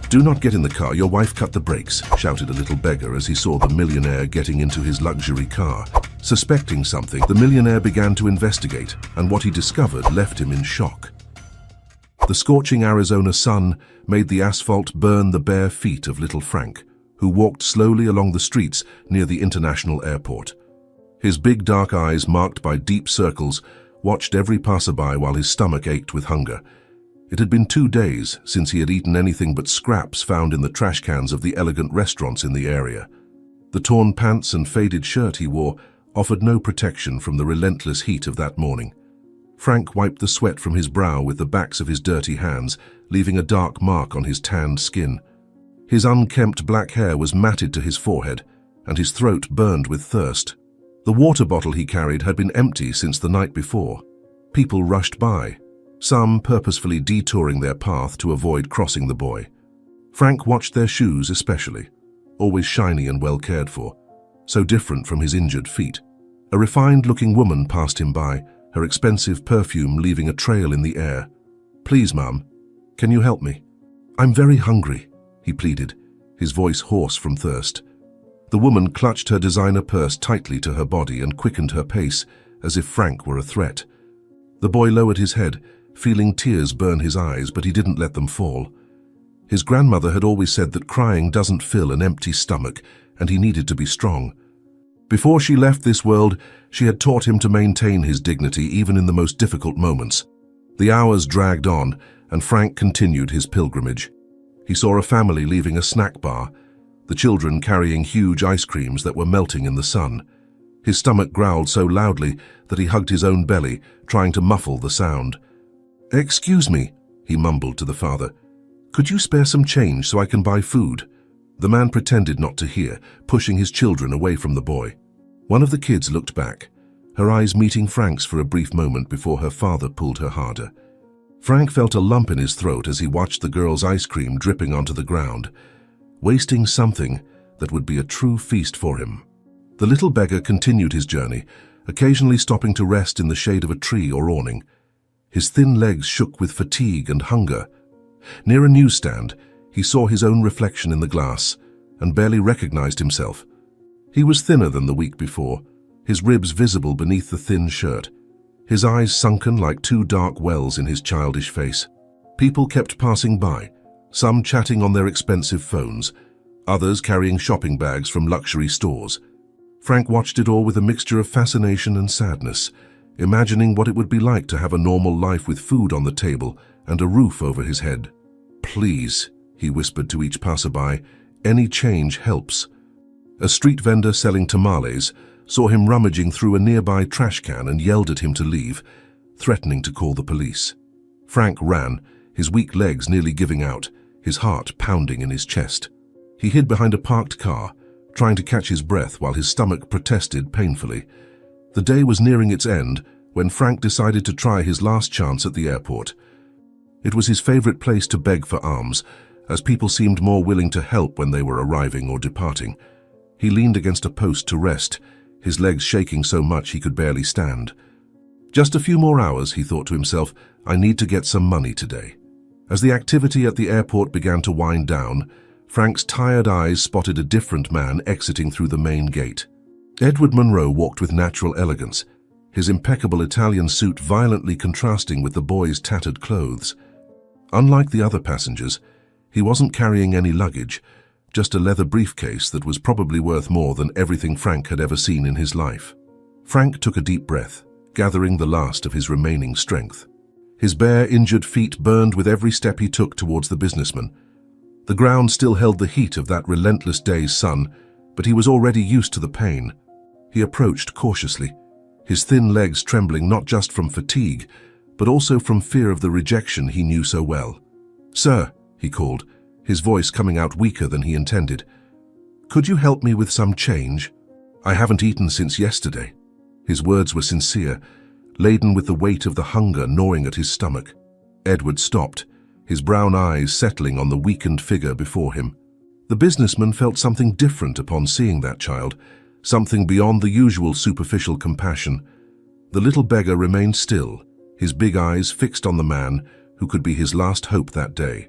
"Do not get in the car, your wife cut the brakes," shouted a little beggar as he saw the millionaire getting into his luxury car. Suspecting something, the millionaire began to investigate, and what he discovered left him in shock. The scorching Arizona sun made the asphalt burn the bare feet of little Frank, who walked slowly along the streets near the international airport. His big dark eyes, marked by deep circles, watched every passerby while his stomach ached with hunger. It had been 2 days since he had eaten anything but scraps found in the trash cans of the elegant restaurants in the area. The torn pants and faded shirt he wore offered no protection from the relentless heat of that morning. Frank wiped the sweat from his brow with the backs of his dirty hands, leaving a dark mark on his tanned skin. His unkempt black hair was matted to his forehead, and his throat burned with thirst. The water bottle he carried had been empty since the night before. People rushed by, some purposefully detouring their path to avoid crossing the boy. Frank watched their shoes especially, always shiny and well cared for, so different from his injured feet. A refined-looking woman passed him by, her expensive perfume leaving a trail in the air. "Please, Mum, can you help me? I'm very hungry," he pleaded, his voice hoarse from thirst. The woman clutched her designer purse tightly to her body and quickened her pace as if Frank were a threat. The boy lowered his head, feeling tears burn his eyes, but he didn't let them fall. His grandmother had always said that crying doesn't fill an empty stomach, and he needed to be strong. Before she left this world, she had taught him to maintain his dignity even in the most difficult moments. The hours dragged on, and Frank continued his pilgrimage. He saw a family leaving a snack bar, the children carrying huge ice creams that were melting in the sun. His stomach growled so loudly that he hugged his own belly, trying to muffle the sound. "Excuse me," he mumbled to the father. "Could you spare some change so I can buy food?" The man pretended not to hear, pushing his children away from the boy. One of the kids looked back, her eyes meeting Frank's for a brief moment before her father pulled her harder. Frank felt a lump in his throat as he watched the girl's ice cream dripping onto the ground, wasting something that would be a true feast for him. The little beggar continued his journey, occasionally stopping to rest in the shade of a tree or awning. His thin legs shook with fatigue and hunger. Near a newsstand, he saw his own reflection in the glass and barely recognized himself. He was thinner than the week before, his ribs visible beneath the thin shirt, his eyes sunken like 2 dark wells in his childish face. People kept passing by, some chatting on their expensive phones, others carrying shopping bags from luxury stores. Frank watched it all with a mixture of fascination and sadness, imagining what it would be like to have a normal life with food on the table and a roof over his head. "Please," he whispered to each passerby, "any change helps." A street vendor selling tamales saw him rummaging through a nearby trash can and yelled at him to leave, threatening to call the police. Frank ran, his weak legs nearly giving out, his heart pounding in his chest. He hid behind a parked car, trying to catch his breath while his stomach protested painfully. The day was nearing its end when Frank decided to try his last chance at the airport. It was his favorite place to beg for alms, as people seemed more willing to help when they were arriving or departing. He leaned against a post to rest, his legs shaking so much he could barely stand. Just a few more hours, he thought to himself, I need to get some money today. As the activity at the airport began to wind down, Frank's tired eyes spotted a different man exiting through the main gate. Edward Monroe walked with natural elegance, his impeccable Italian suit violently contrasting with the boy's tattered clothes. Unlike the other passengers, he wasn't carrying any luggage, just a leather briefcase that was probably worth more than everything Frank had ever seen in his life. Frank took a deep breath, gathering the last of his remaining strength. His bare, injured feet burned with every step he took towards the businessman. The ground still held the heat of that relentless day's sun, but he was already used to the pain. He approached cautiously, his thin legs trembling not just from fatigue, but also from fear of the rejection he knew so well. "Sir," he called, his voice coming out weaker than he intended. "Could you help me with some change? I haven't eaten since yesterday." His words were sincere, laden with the weight of the hunger gnawing at his stomach. Edward stopped, his brown eyes settling on the weakened figure before him. The businessman felt something different upon seeing that child, something beyond the usual superficial compassion. The little beggar remained still, his big eyes fixed on the man who could be his last hope that day.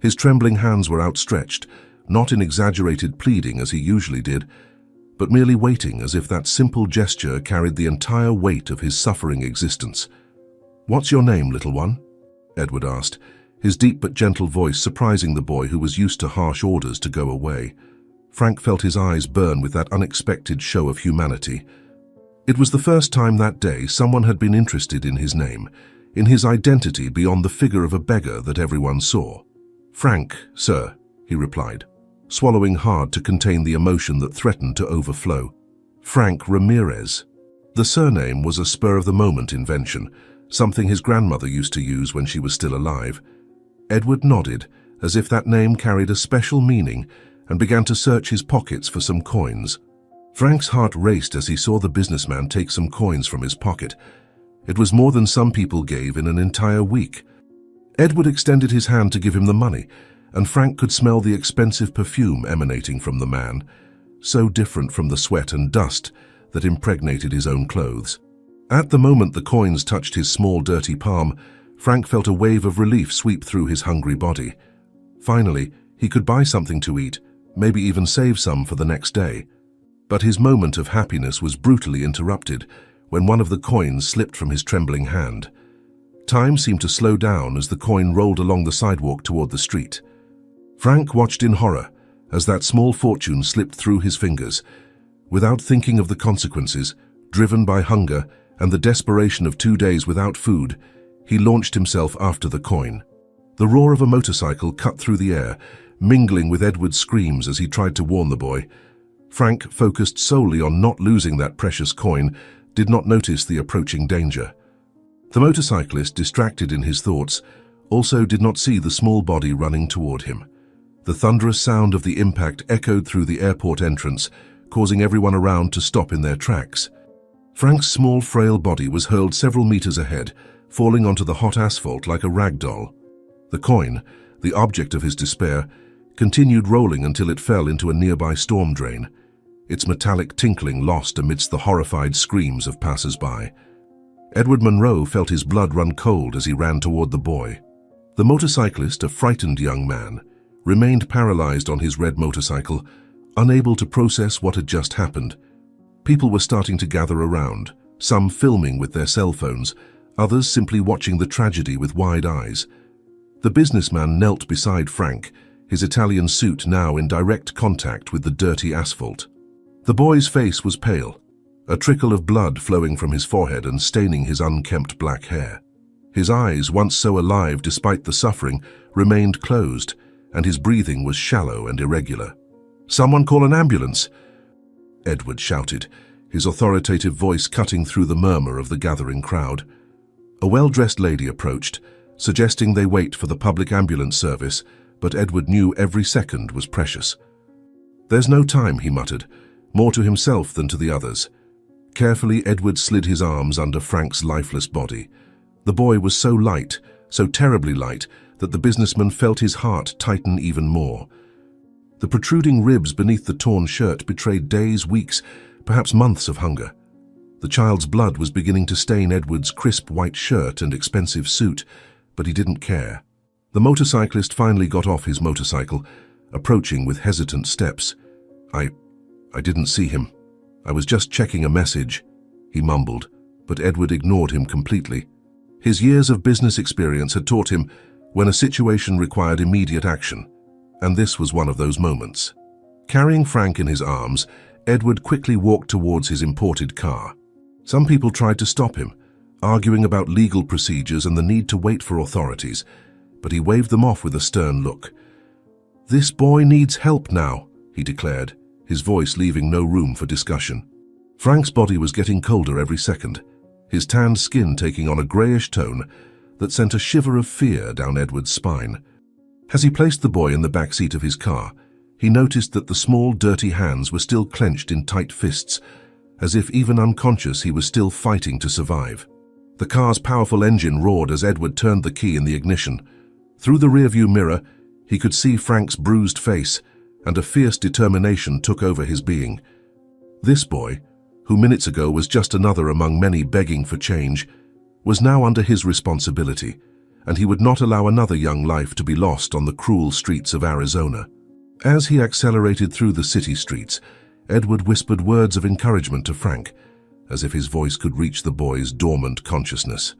His trembling hands were outstretched, not in exaggerated pleading as he usually did, but merely waiting as if that simple gesture carried the entire weight of his suffering existence. "What's your name, little one?" Edward asked, his deep but gentle voice surprising the boy who was used to harsh orders to go away. Frank felt his eyes burn with that unexpected show of humanity. It was the first time that day someone had been interested in his name, in his identity beyond the figure of a beggar that everyone saw. "Frank, sir," he replied, swallowing hard to contain the emotion that threatened to overflow. Frank Ramirez. The surname was a spur-of-the-moment invention, something his grandmother used to use when she was still alive. Edward nodded, as if that name carried a special meaning, and began to search his pockets for some coins. Frank's heart raced as he saw the businessman take some coins from his pocket. It was more than some people gave in an entire week. Edward extended his hand to give him the money, and Frank could smell the expensive perfume emanating from the man, so different from the sweat and dust that impregnated his own clothes. At the moment the coins touched his small, dirty palm, Frank felt a wave of relief sweep through his hungry body. Finally, he could buy something to eat, maybe even save some for the next day. But his moment of happiness was brutally interrupted when one of the coins slipped from his trembling hand. Time seemed to slow down as the coin rolled along the sidewalk toward the street. Frank watched in horror as that small fortune slipped through his fingers. Without thinking of the consequences, driven by hunger and the desperation of 2 days without food, he launched himself after the coin. The roar of a motorcycle cut through the air, mingling with Edward's screams as he tried to warn the boy. Frank, focused solely on not losing that precious coin, did not notice the approaching danger. The motorcyclist, distracted in his thoughts, also did not see the small body running toward him. The thunderous sound of the impact echoed through the airport entrance, causing everyone around to stop in their tracks. Frank's small, frail body was hurled several meters ahead, falling onto the hot asphalt like a rag doll. The coin, the object of his despair, continued rolling until it fell into a nearby storm drain, its metallic tinkling lost amidst the horrified screams of passers-by. Edward Monroe felt his blood run cold as he ran toward the boy. The motorcyclist, a frightened young man, remained paralyzed on his red motorcycle, unable to process what had just happened. People were starting to gather around, some filming with their cell phones, others simply watching the tragedy with wide eyes. The businessman knelt beside Frank, his Italian suit now in direct contact with the dirty asphalt. The boy's face was pale, a trickle of blood flowing from his forehead and staining his unkempt black hair. His eyes, once so alive despite the suffering, remained closed, and his breathing was shallow and irregular. "Someone call an ambulance!" Edward shouted, his authoritative voice cutting through the murmur of the gathering crowd. A well-dressed lady approached, suggesting they wait for the public ambulance service, but Edward knew every second was precious. "There's no time," he muttered, more to himself than to the others. Carefully, Edward slid his arms under Frank's lifeless body. The boy was so light, so terribly light, that the businessman felt his heart tighten even more. The protruding ribs beneath the torn shirt betrayed days, weeks, perhaps months of hunger. The child's blood was beginning to stain Edward's crisp white shirt and expensive suit, but he didn't care. The motorcyclist finally got off his motorcycle, approaching with hesitant steps. I didn't see him. I was just checking a message," he mumbled, but Edward ignored him completely. His years of business experience had taught him when a situation required immediate action, and this was one of those moments. Carrying Frank in his arms, Edward quickly walked towards his imported car. Some people tried to stop him, arguing about legal procedures and the need to wait for authorities, but he waved them off with a stern look. "This boy needs help now," he declared, his voice leaving no room for discussion. Frank's body was getting colder every second, his tanned skin taking on a grayish tone that sent a shiver of fear down Edward's spine. As he placed the boy in the back seat of his car, he noticed that the small, dirty hands were still clenched in tight fists, as if even unconscious he was still fighting to survive. The car's powerful engine roared as Edward turned the key in the ignition. Through the rearview mirror, he could see Frank's bruised face, and a fierce determination took over his being. This boy, who minutes ago was just another among many begging for change, was now under his responsibility, and he would not allow another young life to be lost on the cruel streets of Arizona. As he accelerated through the city streets, Edward whispered words of encouragement to Frank, as if his voice could reach the boy's dormant consciousness.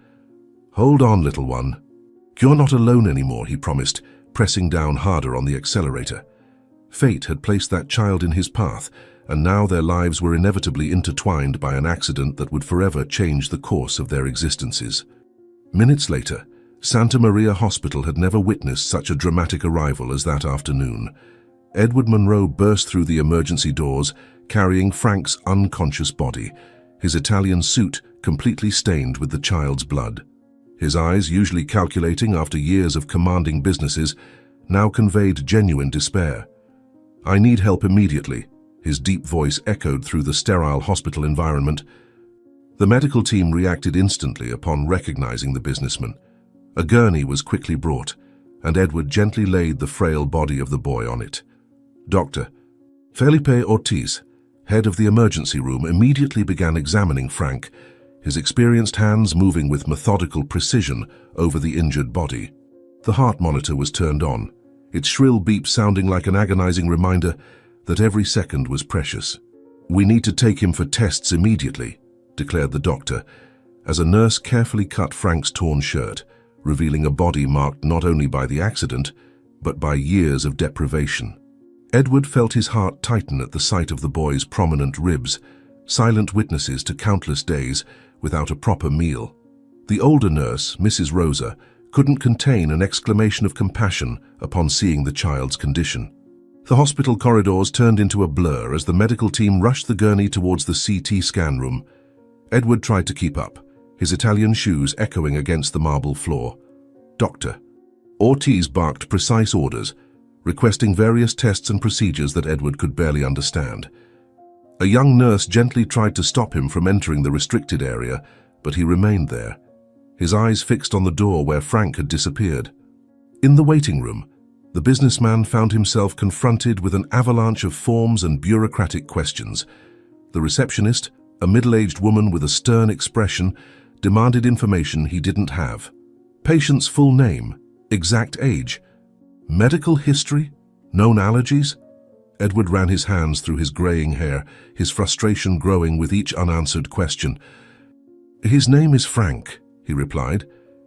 "Hold on, little one. You're not alone anymore," he promised, pressing down harder on the accelerator. Fate had placed that child in his path, and now their lives were inevitably intertwined by an accident that would forever change the course of their existences. Minutes later, Santa Maria Hospital had never witnessed such a dramatic arrival as that afternoon. Edward Monroe burst through the emergency doors, carrying Frank's unconscious body, his Italian suit completely stained with the child's blood. His eyes, usually calculating after years of commanding businesses, now conveyed genuine despair. "I need help immediately," his deep voice echoed through the sterile hospital environment. The medical team reacted instantly upon recognizing the businessman. A gurney was quickly brought, and Edward gently laid the frail body of the boy on it. Dr. Felipe Ortiz, head of the emergency room, immediately began examining Frank, his experienced hands moving with methodical precision over the injured body. The heart monitor was turned on, its shrill beep sounding like an agonizing reminder that every second was precious. "We need to take him for tests immediately," declared the doctor, as a nurse carefully cut Frank's torn shirt, revealing a body marked not only by the accident, but by years of deprivation. Edward felt his heart tighten at the sight of the boy's prominent ribs, silent witnesses to countless days without a proper meal. The older nurse, Mrs. Rosa, couldn't contain an exclamation of compassion upon seeing the child's condition. The hospital corridors turned into a blur as the medical team rushed the gurney towards the CT scan room. Edward tried to keep up, his Italian shoes echoing against the marble floor. "Doctor." Ortiz barked precise orders, requesting various tests and procedures that Edward could barely understand. A young nurse gently tried to stop him from entering the restricted area, but he remained there, his eyes fixed on the door where Frank had disappeared. In the waiting room, the businessman found himself confronted with an avalanche of forms and bureaucratic questions. The receptionist, a middle-aged woman with a stern expression, demanded information he didn't have. Patient's full name, exact age, medical history, known allergies? Edward ran his hands through his graying hair, his frustration growing with each unanswered question. "His name is Frank," he replied,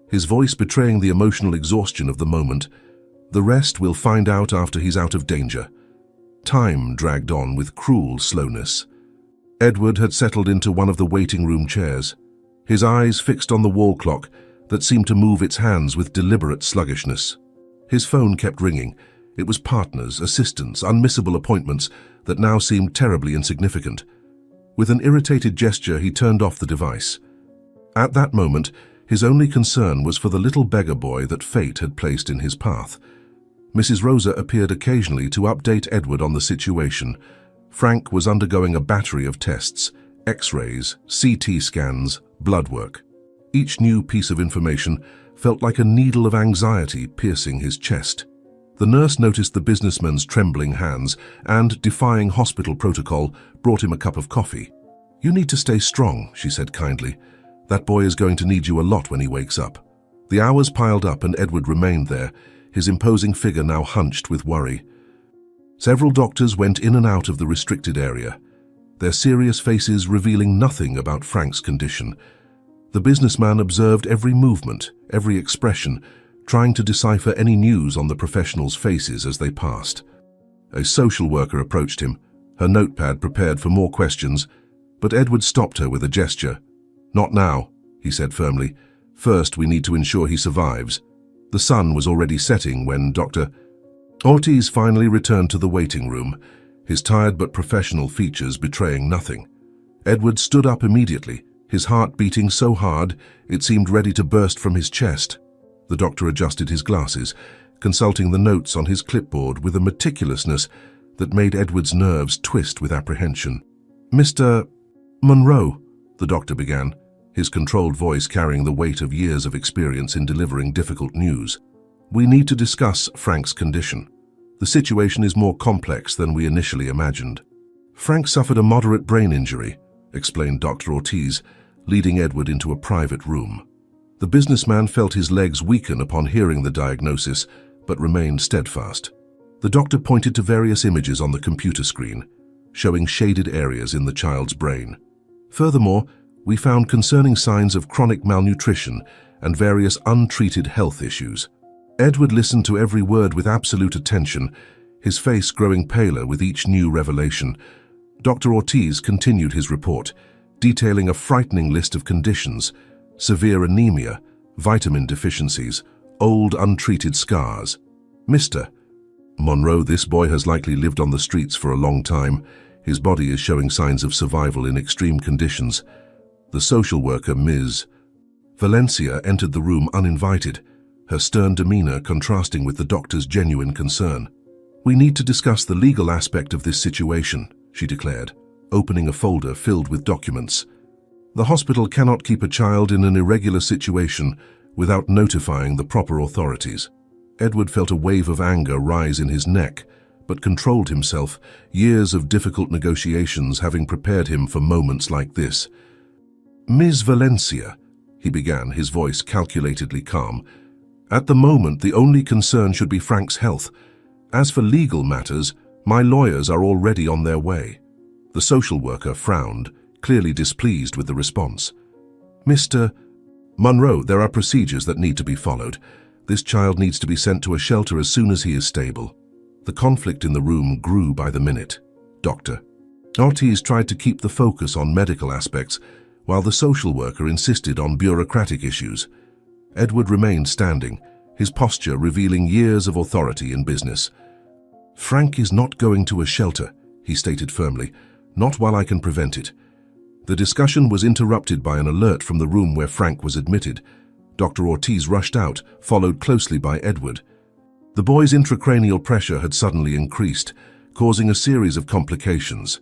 his voice betraying the emotional exhaustion of the moment. "The rest we'll find out after he's out of danger." Time dragged on with cruel slowness. Edward had settled into one of the waiting room chairs, his eyes fixed on the wall clock that seemed to move its hands with deliberate sluggishness. His phone kept ringing. It was partners, assistants, unmissable appointments that now seemed terribly insignificant. With an irritated gesture, he turned off the device. At that moment, his only concern was for the little beggar boy that fate had placed in his path. Mrs. Rosa appeared occasionally to update Edward on the situation. Frank was undergoing a battery of tests, X-rays, CT scans, blood work. Each new piece of information felt like a needle of anxiety piercing his chest. The nurse noticed the businessman's trembling hands and, defying hospital protocol, brought him a cup of coffee. "You need to stay strong," she said kindly. "That boy is going to need you a lot when he wakes up." The hours piled up and Edward remained there, his imposing figure now hunched with worry. Several doctors went in and out of the restricted area, their serious faces revealing nothing about Frank's condition. The businessman observed every movement, every expression, trying to decipher any news on the professionals' faces as they passed. A social worker approached him, her notepad prepared for more questions, but Edward stopped her with a gesture. "Not now," he said firmly. "First, we need to ensure he survives." The sun was already setting when Dr. Ortiz finally returned to the waiting room, his tired but professional features betraying nothing. Edward stood up immediately, his heart beating so hard it seemed ready to burst from his chest. The doctor adjusted his glasses, consulting the notes on his clipboard with a meticulousness that made Edward's nerves twist with apprehension. "Mr. Monroe," the doctor began, his controlled voice carrying the weight of years of experience in delivering difficult news. "We need to discuss Frank's condition. The situation is more complex than we initially imagined." "Frank suffered a moderate brain injury," explained Dr. Ortiz, leading Edward into a private room. The businessman felt his legs weaken upon hearing the diagnosis, but remained steadfast. The doctor pointed to various images on the computer screen, showing shaded areas in the child's brain. Furthermore, we found concerning signs of chronic malnutrition and various untreated health issues. Edward listened to every word with absolute attention, his face growing paler with each new revelation. Dr. Ortiz continued his report, detailing a frightening list of conditions: severe anemia, vitamin deficiencies, old untreated scars. Mr. Monroe, this boy has likely lived on the streets for a long time. His body is showing signs of survival in extreme conditions. The social worker, Ms. Valencia, entered the room uninvited, her stern demeanor contrasting with the doctor's genuine concern. "We need to discuss the legal aspect of this situation," she declared, opening a folder filled with documents. "The hospital cannot keep a child in an irregular situation without notifying the proper authorities." Edward felt a wave of anger rise in his neck, but controlled himself, years of difficult negotiations having prepared him for moments like this. "Ms. Valencia," he began, his voice calculatedly calm, "at the moment the only concern should be Frank's health. As for legal matters, my lawyers are already on their way." The social worker frowned, clearly displeased with the response. "Mr. Monroe, there are procedures that need to be followed. This child needs to be sent to a shelter as soon as he is stable." The conflict in the room grew by the minute. Dr. Ortiz tried to keep the focus on medical aspects, while the social worker insisted on bureaucratic issues. Edward remained standing, his posture revealing years of authority in business. "Frank is not going to a shelter," he stated firmly, "not while I can prevent it." The discussion was interrupted by an alert from the room where Frank was admitted. Dr. Ortiz rushed out, followed closely by Edward. The boy's intracranial pressure had suddenly increased, causing a series of complications.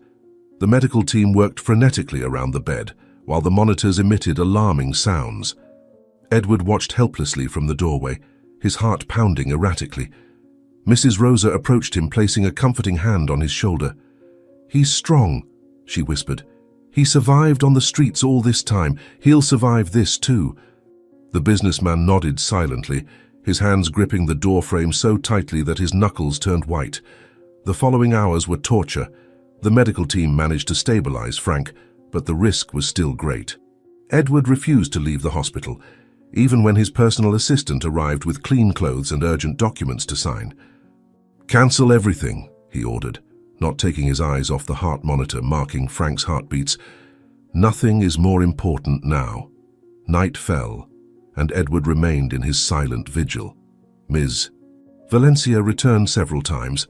The medical team worked frenetically around the bed, while the monitors emitted alarming sounds. Edward watched helplessly from the doorway, his heart pounding erratically. Mrs. Rosa approached him, placing a comforting hand on his shoulder. "He's strong," she whispered. "He survived on the streets all this time. He'll survive this too." The businessman nodded silently, his hands gripping the doorframe so tightly that his knuckles turned white. The following hours were torture. The medical team managed to stabilize Frank, but the risk was still great. Edward refused to leave the hospital, even when his personal assistant arrived with clean clothes and urgent documents to sign. "Cancel everything," he ordered, not taking his eyes off the heart monitor marking Frank's heartbeats. "Nothing is more important now." Night fell, and Edward remained in his silent vigil. Ms. Valencia returned several times,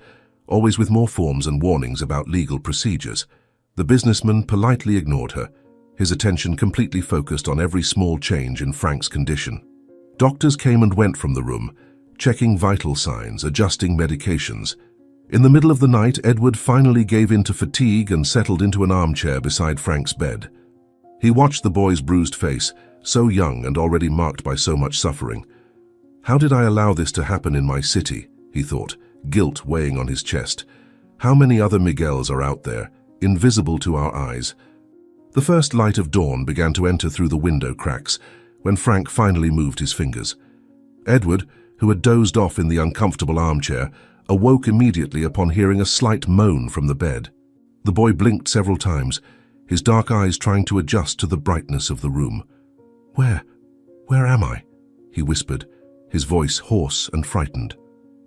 always with more forms and warnings about legal procedures. The businessman politely ignored her, his attention completely focused on every small change in Frank's condition. Doctors came and went from the room, checking vital signs, adjusting medications. In the middle of the night, Edward finally gave in to fatigue and settled into an armchair beside Frank's bed. He watched the boy's bruised face, so young and already marked by so much suffering. "How did I allow this to happen in my city?" he thought, guilt weighing on his chest. "How many other Miguels are out there, invisible to our eyes?" The first light of dawn began to enter through the window cracks when Frank finally moved his fingers. Edward, who had dozed off in the uncomfortable armchair, awoke immediately upon hearing a slight moan from the bed. The boy blinked several times, his dark eyes trying to adjust to the brightness of the room. Where am I?" he whispered, his voice hoarse and frightened.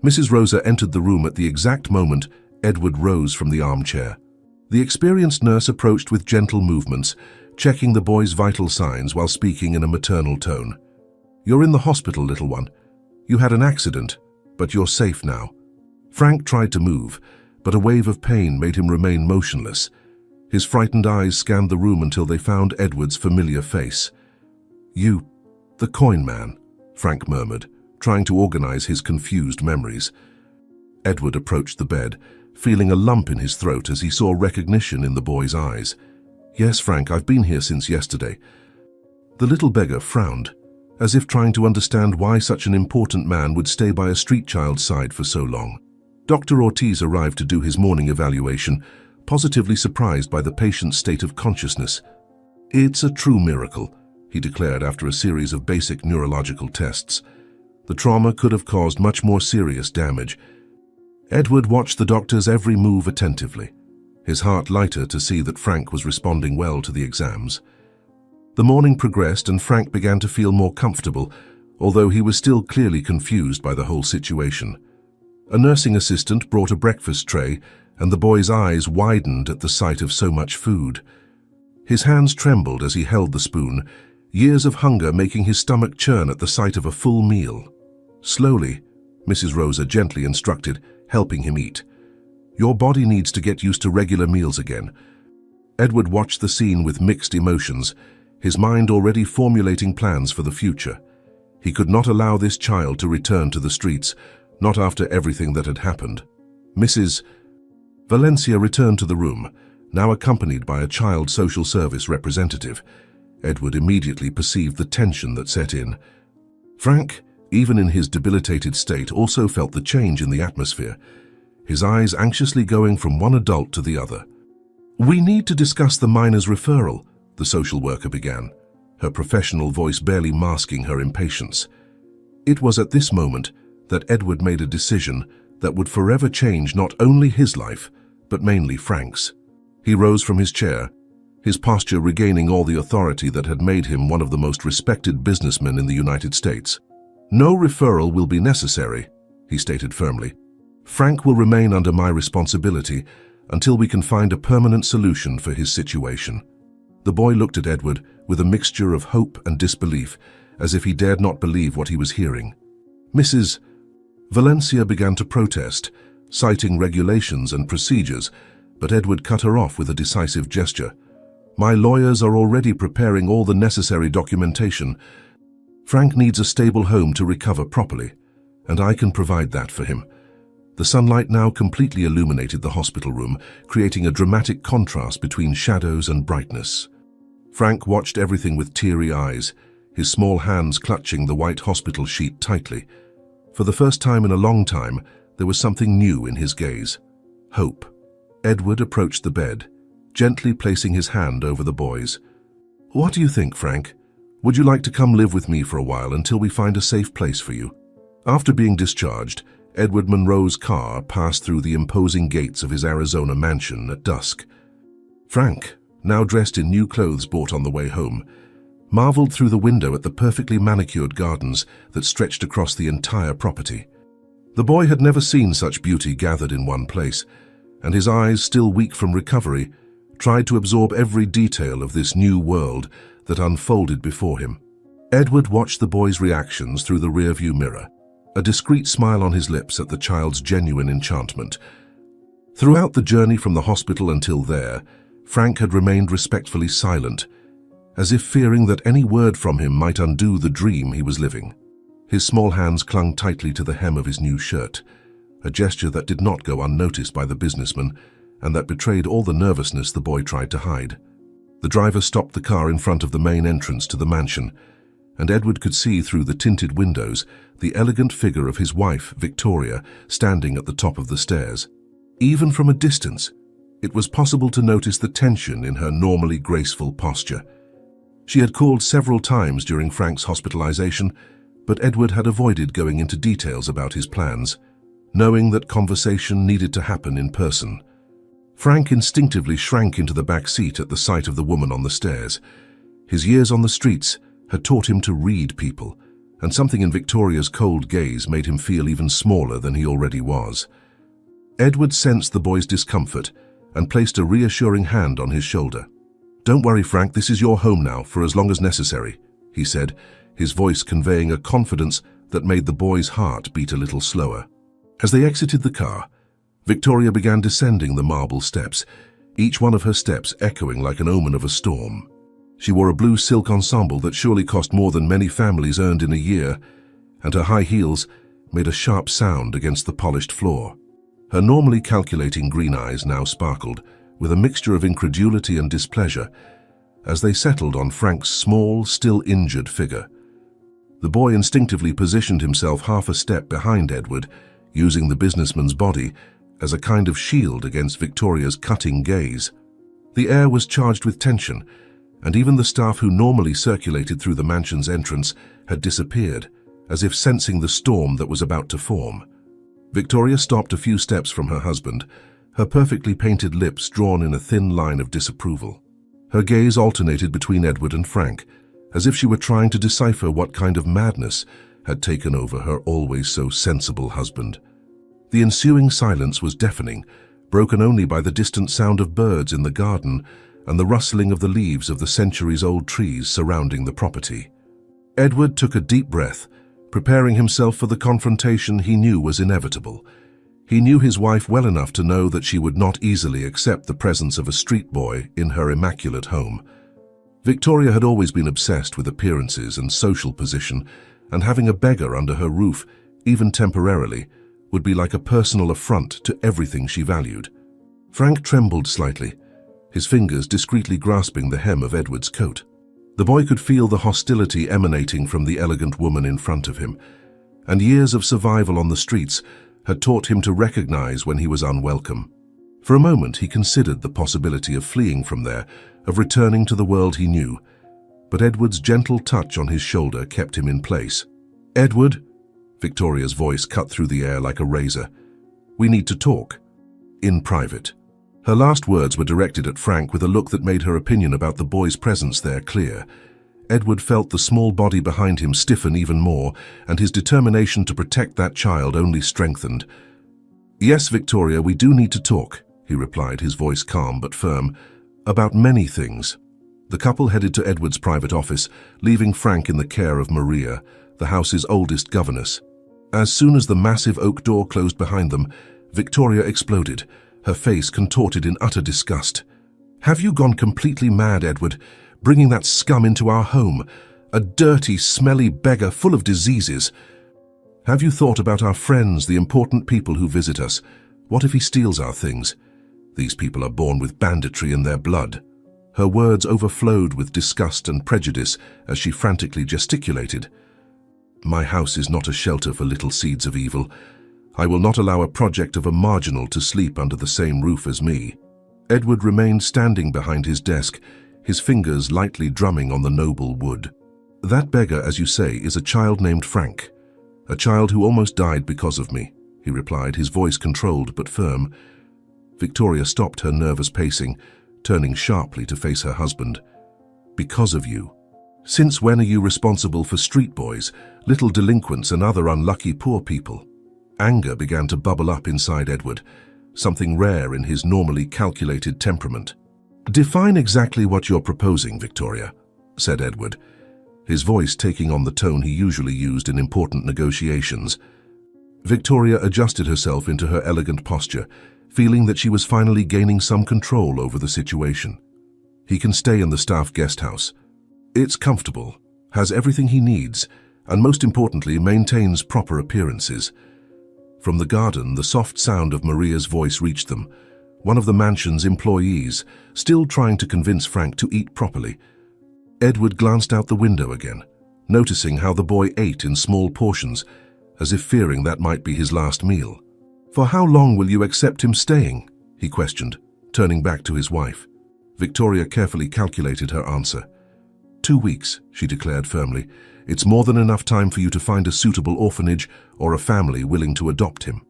Mrs. Rosa entered the room at the exact moment Edward rose from the armchair. The experienced nurse approached with gentle movements, checking the boy's vital signs while speaking in a maternal tone. "You're in the hospital, little one. You had an accident, but you're safe now." Frank tried to move, but a wave of pain made him remain motionless. His frightened eyes scanned the room until they found Edward's familiar face. "You, the coin man," Frank murmured, trying to organize his confused memories. Edward approached the bed, feeling a lump in his throat as he saw recognition in the boy's eyes. "Yes, Frank, I've been here since yesterday." The little beggar frowned, as if trying to understand why such an important man would stay by a street child's side for so long. Dr. Ortiz arrived to do his morning evaluation, positively surprised by the patient's state of consciousness. "It's a true miracle," he declared after a series of basic neurological tests. The trauma could have caused much more serious damage. Edward watched the doctor's every move attentively, his heart lighter to see that Frank was responding well to the exams. The morning progressed and Frank began to feel more comfortable, although he was still clearly confused by the whole situation. A nursing assistant brought a breakfast tray, and the boy's eyes widened at the sight of so much food. His hands trembled as he held the spoon, years of hunger making his stomach churn at the sight of a full meal. Slowly, Mrs. Rosa gently instructed, helping him eat. "Your body needs to get used to regular meals again." Edward watched the scene with mixed emotions, his mind already formulating plans for the future. He could not allow this child to return to the streets, not after everything that had happened. Mrs. Valencia returned to the room, now accompanied by a child social service representative. Edward immediately perceived the tension that set in. Frank, even in his debilitated state, also felt the change in the atmosphere, his eyes anxiously going from one adult to the other. "We need to discuss the minor's referral," the social worker began, her professional voice barely masking her impatience. It was at this moment that Edward made a decision that would forever change not only his life, but mainly Frank's. He rose from his chair, his posture regaining all the authority that had made him one of the most respected businessmen in the United States. "No referral will be necessary," he stated firmly. "Frank will remain under my responsibility until we can find a permanent solution for his situation." The boy looked at Edward with a mixture of hope and disbelief, as if he dared not believe what he was hearing. Mrs. Valencia began to protest, citing regulations and procedures, but Edward cut her off with a decisive gesture. "My lawyers are already preparing all the necessary documentation. Frank needs a stable home to recover properly, and I can provide that for him." The sunlight now completely illuminated the hospital room, creating a dramatic contrast between shadows and brightness. Frank watched everything with teary eyes, his small hands clutching the white hospital sheet tightly. For the first time in a long time, there was something new in his gaze. Hope. Edward approached the bed, gently placing his hand over the boy's. "What do you think, Frank? Would you like to come live with me for a while until we find a safe place for you?" After being discharged, Edward Monroe's car passed through the imposing gates of his Arizona mansion at dusk. Frank, now dressed in new clothes bought on the way home, marveled through the window at the perfectly manicured gardens that stretched across the entire property. The boy had never seen such beauty gathered in one place, and his eyes, still weak from recovery, tried to absorb every detail of this new world that unfolded before him. Edward watched the boy's reactions through the rearview mirror, a discreet smile on his lips at the child's genuine enchantment. Throughout the journey from the hospital until there, Frank had remained respectfully silent, as if fearing that any word from him might undo the dream he was living. His small hands clung tightly to the hem of his new shirt, a gesture that did not go unnoticed by the businessman and that betrayed all the nervousness the boy tried to hide. The driver stopped the car in front of the main entrance to the mansion, and Edward could see through the tinted windows the elegant figure of his wife, Victoria, standing at the top of the stairs. Even from a distance, it was possible to notice the tension in her normally graceful posture. She had called several times during Frank's hospitalization, but Edward had avoided going into details about his plans, knowing that conversation needed to happen in person. Frank instinctively shrank into the back seat at the sight of the woman on the stairs. His years on the streets had taught him to read people, and something in Victoria's cold gaze made him feel even smaller than he already was. Edward sensed the boy's discomfort and placed a reassuring hand on his shoulder. "Don't worry, Frank, this is your home now, for as long as necessary," he said, his voice conveying a confidence that made the boy's heart beat a little slower. As they exited the car, Victoria began descending the marble steps, each one of her steps echoing like an omen of a storm. She wore a blue silk ensemble that surely cost more than many families earned in a year, and her high heels made a sharp sound against the polished floor. Her normally calculating green eyes now sparkled, with a mixture of incredulity and displeasure, as they settled on Frank's small, still injured figure. The boy instinctively positioned himself half a step behind Edward, using the businessman's body as a kind of shield against Victoria's cutting gaze. The air was charged with tension, and even the staff who normally circulated through the mansion's entrance had disappeared, as if sensing the storm that was about to form. Victoria stopped a few steps from her husband, her perfectly painted lips drawn in a thin line of disapproval. Her gaze alternated between Edward and Frank, as if she were trying to decipher what kind of madness had taken over her always so sensible husband. The ensuing silence was deafening, broken only by the distant sound of birds in the garden and the rustling of the leaves of the centuries-old trees surrounding the property. Edward took a deep breath, preparing himself for the confrontation he knew was inevitable. He knew his wife well enough to know that she would not easily accept the presence of a street boy in her immaculate home. Victoria had always been obsessed with appearances and social position, and having a beggar under her roof, even temporarily, would be like a personal affront to everything she valued. Frank trembled slightly, his fingers discreetly grasping the hem of Edward's coat. The boy could feel the hostility emanating from the elegant woman in front of him, and years of survival on the streets had taught him to recognize when he was unwelcome. For a moment he considered the possibility of fleeing from there, of returning to the world he knew, but Edward's gentle touch on his shoulder kept him in place. "Edward," Victoria's voice cut through the air like a razor, "we need to talk. In private." Her last words were directed at Frank with a look that made her opinion about the boy's presence there clear. Edward felt the small body behind him stiffen even more, and his determination to protect that child only strengthened. "Yes, Victoria, we do need to talk," he replied, his voice calm but firm, "about many things." The couple headed to Edward's private office, leaving Frank in the care of Maria, the house's oldest governess. As soon as the massive oak door closed behind them, Victoria exploded, her face contorted in utter disgust. "Have you gone completely mad, Edward, bringing that scum into our home? A dirty, smelly beggar full of diseases. Have you thought about our friends, the important people who visit us? What if he steals our things? These people are born with banditry in their blood." Her words overflowed with disgust and prejudice as she frantically gesticulated. "My house is not a shelter for little seeds of evil. I will not allow a project of a marginal to sleep under the same roof as me." Edward remained standing behind his desk, his fingers lightly drumming on the noble wood. "That beggar, as you say, is a child named Frank. A child who almost died because of me," he replied, his voice controlled but firm. Victoria stopped her nervous pacing, turning sharply to face her husband. "Because of you. Since when are you responsible for street boys, little delinquents and other unlucky poor people?" Anger began to bubble up inside Edward, something rare in his normally calculated temperament. "Define exactly what you're proposing, Victoria," said Edward, his voice taking on the tone he usually used in important negotiations. Victoria adjusted herself into her elegant posture, feeling that she was finally gaining some control over the situation. "He can stay in the staff guest house. It's comfortable, has everything he needs, and most importantly, maintains proper appearances." From the garden, the soft sound of Maria's voice reached them, one of the mansion's employees, still trying to convince Frank to eat properly. Edward glanced out the window again, noticing how the boy ate in small portions, as if fearing that might be his last meal. "For how long will you accept him staying?" he questioned, turning back to his wife. Victoria carefully calculated her answer. 2 weeks, she declared firmly. "It's more than enough time for you to find a suitable orphanage or a family willing to adopt him."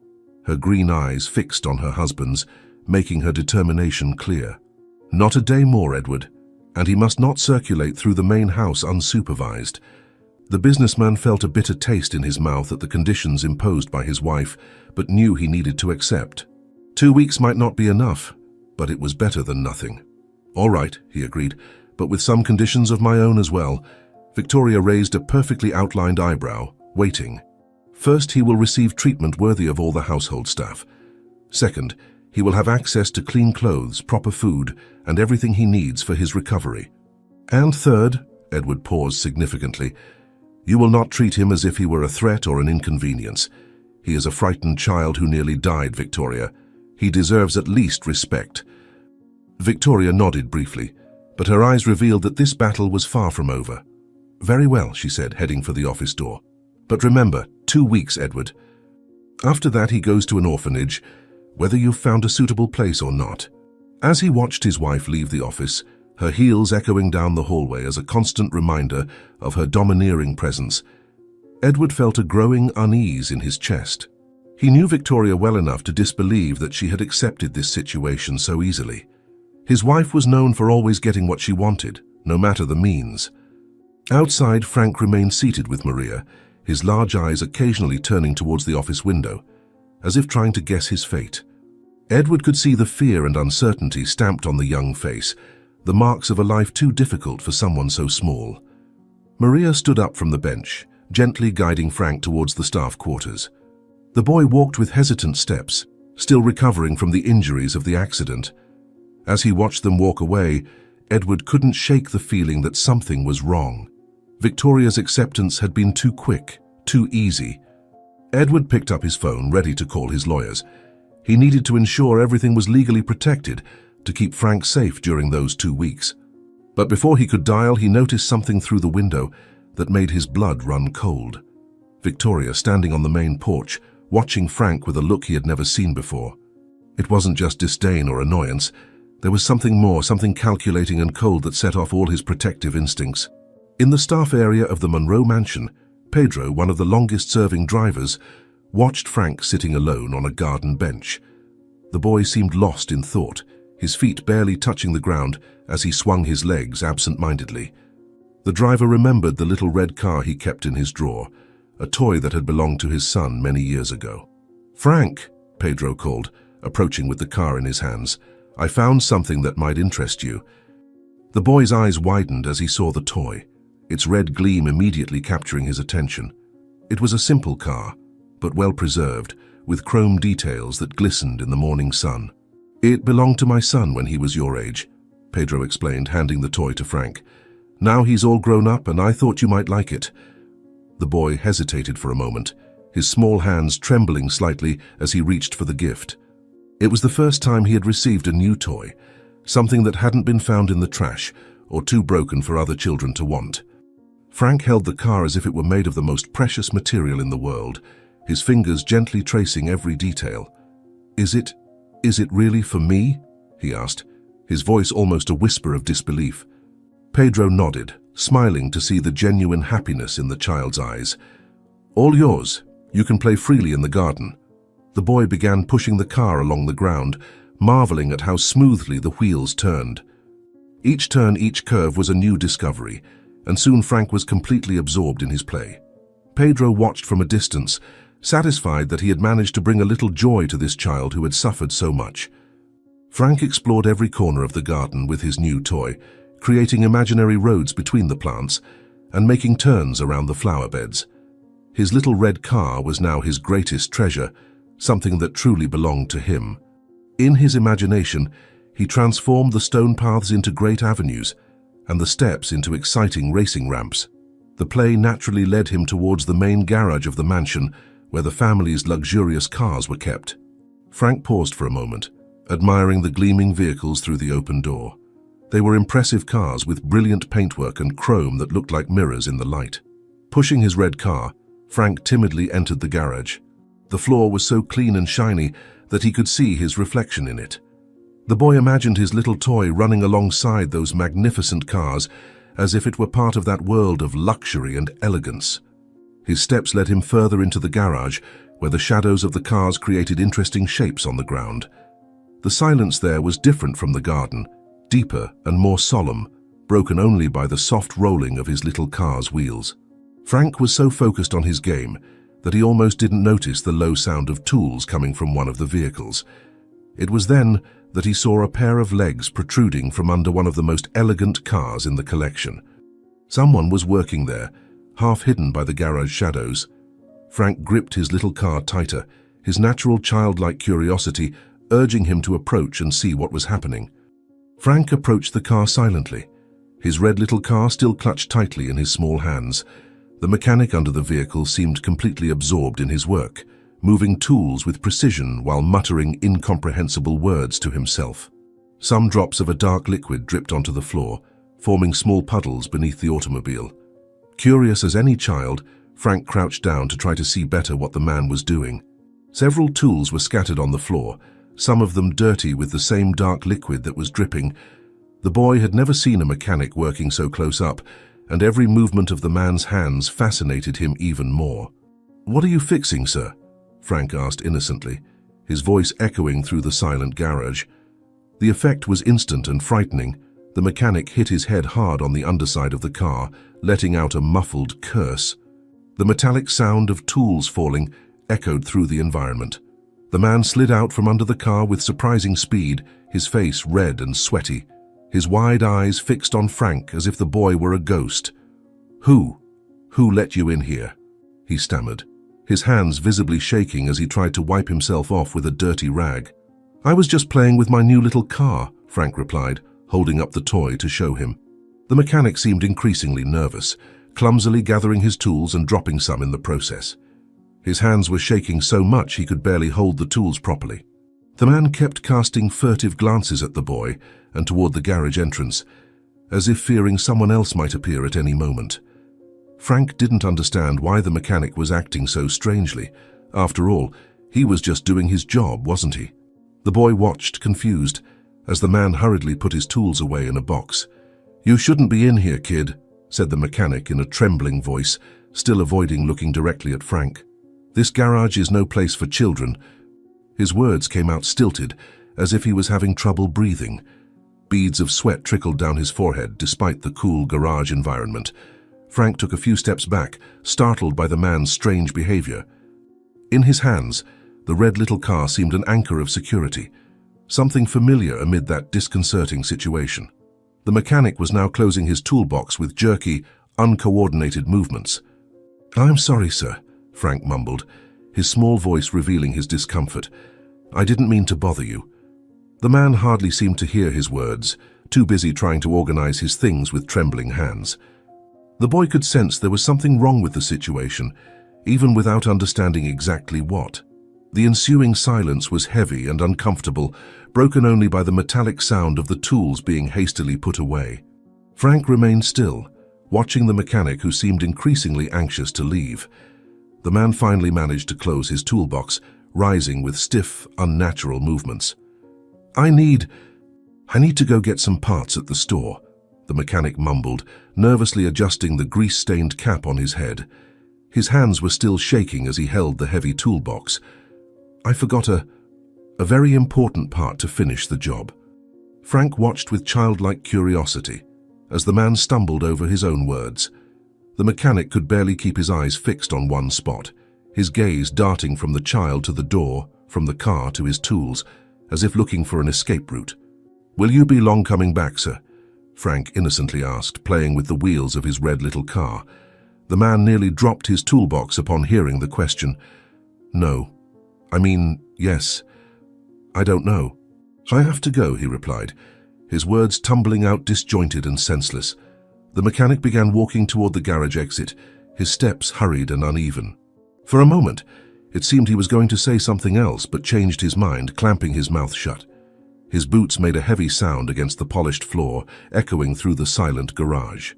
Her green eyes fixed on her husband's, making her determination clear. "Not a day more, Edward, and he must not circulate through the main house unsupervised." The businessman felt a bitter taste in his mouth at the conditions imposed by his wife, but knew he needed to accept. 2 weeks might not be enough, but it was better than nothing. "All right," he agreed, "but with some conditions of my own as well." Victoria raised a perfectly outlined eyebrow, waiting. "First, he will receive treatment worthy of all the household staff. Second, he will have access to clean clothes, proper food, and everything he needs for his recovery. And third," Edward paused significantly, "you will not treat him as if he were a threat or an inconvenience. He is a frightened child who nearly died, Victoria. He deserves at least respect." Victoria nodded briefly, but her eyes revealed that this battle was far from over. "Very well," she said, heading for the office door. "But remember, 2 weeks, Edward. After that he goes to an orphanage, whether you've found a suitable place or not." As he watched his wife leave the office, her heels echoing down the hallway as a constant reminder of her domineering presence. Edward felt a growing unease in his chest. He knew Victoria well enough to disbelieve that she had accepted this situation so easily. His wife was known for always getting what she wanted, no matter the means. Outside, Frank remained seated with Maria, his large eyes occasionally turning towards the office window, as if trying to guess his fate. Edward could see the fear and uncertainty stamped on the young face, the marks of a life too difficult for someone so small. Maria stood up from the bench, gently guiding Frank towards the staff quarters. The boy walked with hesitant steps, still recovering from the injuries of the accident. As he watched them walk away, Edward couldn't shake the feeling that something was wrong. Victoria's acceptance had been too quick, too easy. Edward picked up his phone, ready to call his lawyers. He needed to ensure everything was legally protected to keep Frank safe during those 2 weeks. But before he could dial, he noticed something through the window that made his blood run cold. Victoria, standing on the main porch, watching Frank with a look he had never seen before. It wasn't just disdain or annoyance. There was something more, something calculating and cold that set off all his protective instincts. In the staff area of the Monroe mansion, Pedro, one of the longest-serving drivers, watched Frank sitting alone on a garden bench. The boy seemed lost in thought, his feet barely touching the ground as he swung his legs absent-mindedly. The driver remembered the little red car he kept in his drawer, a toy that had belonged to his son many years ago. "Frank," Pedro called, approaching with the car in his hands, "I found something that might interest you." The boy's eyes widened as he saw the toy, its red gleam immediately capturing his attention. It was a simple car, but well preserved, with chrome details that glistened in the morning sun. "It belonged to my son when he was your age," Pedro explained, handing the toy to Frank. "Now he's all grown up and I thought you might like it." The boy hesitated for a moment, his small hands trembling slightly as he reached for the gift. It was the first time he had received a new toy, something that hadn't been found in the trash or too broken for other children to want. Frank held the car as if it were made of the most precious material in the world, his fingers gently tracing every detail. Is it really for me?" he asked, his voice almost a whisper of disbelief. Pedro nodded, smiling to see the genuine happiness in the child's eyes. "All yours. You can play freely in the garden." The boy began pushing the car along the ground, marveling at how smoothly the wheels turned. Each turn, each curve was a new discovery, and soon Frank was completely absorbed in his play. Pedro watched from a distance, satisfied that he had managed to bring a little joy to this child who had suffered so much. Frank explored every corner of the garden with his new toy, creating imaginary roads between the plants and making turns around the flower beds. His little red car was now his greatest treasure, something that truly belonged to him. In his imagination, he transformed the stone paths into great avenues and the steps into exciting racing ramps. The play naturally led him towards the main garage of the mansion, where the family's luxurious cars were kept. Frank paused for a moment, admiring the gleaming vehicles through the open door. They were impressive cars with brilliant paintwork and chrome that looked like mirrors in the light. Pushing his red car, Frank timidly entered the garage. The floor was so clean and shiny that he could see his reflection in it. The boy imagined his little toy running alongside those magnificent cars as if it were part of that world of luxury and elegance. His steps led him further into the garage, where the shadows of the cars created interesting shapes on the ground. The silence there was different from the garden, deeper and more solemn, broken only by the soft rolling of his little car's wheels. Frank was so focused on his game that he almost didn't notice the low sound of tools coming from one of the vehicles. It was then that he saw a pair of legs protruding from under one of the most elegant cars in the collection. Someone was working there, half hidden by the garage shadows. Frank gripped his little car tighter, his natural childlike curiosity urging him to approach and see what was happening. Frank approached the car silently, his red little car still clutched tightly in his small hands. The mechanic under the vehicle seemed completely absorbed in his work, moving tools with precision while muttering incomprehensible words to himself. Some drops of a dark liquid dripped onto the floor, forming small puddles beneath the automobile. Curious as any child, Frank crouched down to try to see better what the man was doing. Several tools were scattered on the floor, some of them dirty with the same dark liquid that was dripping. The boy had never seen a mechanic working so close up, and every movement of the man's hands fascinated him even more. "What are you fixing, sir?" Frank asked innocently, his voice echoing through the silent garage. The effect was instant and frightening. The mechanic hit his head hard on the underside of the car, letting out a muffled curse. The metallic sound of tools falling echoed through the environment. The man slid out from under the car with surprising speed, his face red and sweaty, his wide eyes fixed on Frank as if the boy were a ghost. Who let you in here?" he stammered, his hands visibly shaking as he tried to wipe himself off with a dirty rag. "I was just playing with my new little car," Frank replied, holding up the toy to show him. The mechanic seemed increasingly nervous, clumsily gathering his tools and dropping some in the process. His hands were shaking so much he could barely hold the tools properly. The man kept casting furtive glances at the boy and toward the garage entrance, as if fearing someone else might appear at any moment. Frank didn't understand why the mechanic was acting so strangely. After all, he was just doing his job, wasn't he? The boy watched, confused, as the man hurriedly put his tools away in a box. "You shouldn't be in here, kid," said the mechanic in a trembling voice, still avoiding looking directly at Frank. "This garage is no place for children." His words came out stilted, as if he was having trouble breathing. Beads of sweat trickled down his forehead despite the cool garage environment. Frank took a few steps back, startled by the man's strange behavior. In his hands, the red little car seemed an anchor of security, something familiar amid that disconcerting situation. The mechanic was now closing his toolbox with jerky, uncoordinated movements. "I'm sorry, sir," Frank mumbled, his small voice revealing his discomfort. "I didn't mean to bother you." The man hardly seemed to hear his words, too busy trying to organize his things with trembling hands. The boy could sense there was something wrong with the situation, even without understanding exactly what. The ensuing silence was heavy and uncomfortable, broken only by the metallic sound of the tools being hastily put away. Frank remained still, watching the mechanic who seemed increasingly anxious to leave. The man finally managed to close his toolbox, rising with stiff, unnatural movements. I need to go get some parts at the store," the mechanic mumbled, nervously adjusting the grease-stained cap on his head. His hands were still shaking as he held the heavy toolbox. "I forgot a very important part to finish the job." Frank watched with childlike curiosity as the man stumbled over his own words. The mechanic could barely keep his eyes fixed on one spot, his gaze darting from the child to the door, from the car to his tools, as if looking for an escape route. "Will you be long coming back, sir?" Frank innocently asked, playing with the wheels of his red little car. The man nearly dropped his toolbox upon hearing the question. "No. Yes. I don't know. I have to go," he replied, his words tumbling out disjointed and senseless. The mechanic began walking toward the garage exit, his steps hurried and uneven. For a moment, it seemed he was going to say something else, but changed his mind, clamping his mouth shut. His boots made a heavy sound against the polished floor, echoing through the silent garage.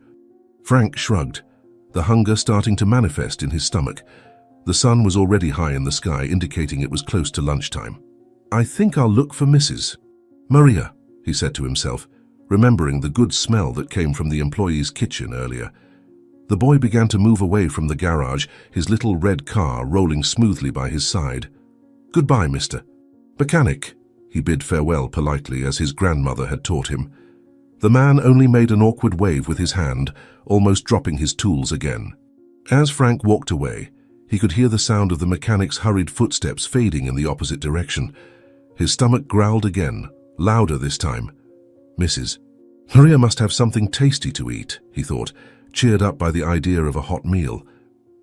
Frank shrugged, the hunger starting to manifest in his stomach. The sun was already high in the sky, indicating it was close to lunchtime. "I think I'll look for Mrs. Maria," he said to himself, remembering the good smell that came from the employee's kitchen earlier. The boy began to move away from the garage, his little red car rolling smoothly by his side. "Goodbye, Mr. Mechanic," he bid farewell politely as his grandmother had taught him. The man only made an awkward wave with his hand, almost dropping his tools again. As Frank walked away, he could hear the sound of the mechanic's hurried footsteps fading in the opposite direction. His stomach growled again, louder this time. Mrs. Maria must have something tasty to eat, he thought, cheered up by the idea of a hot meal.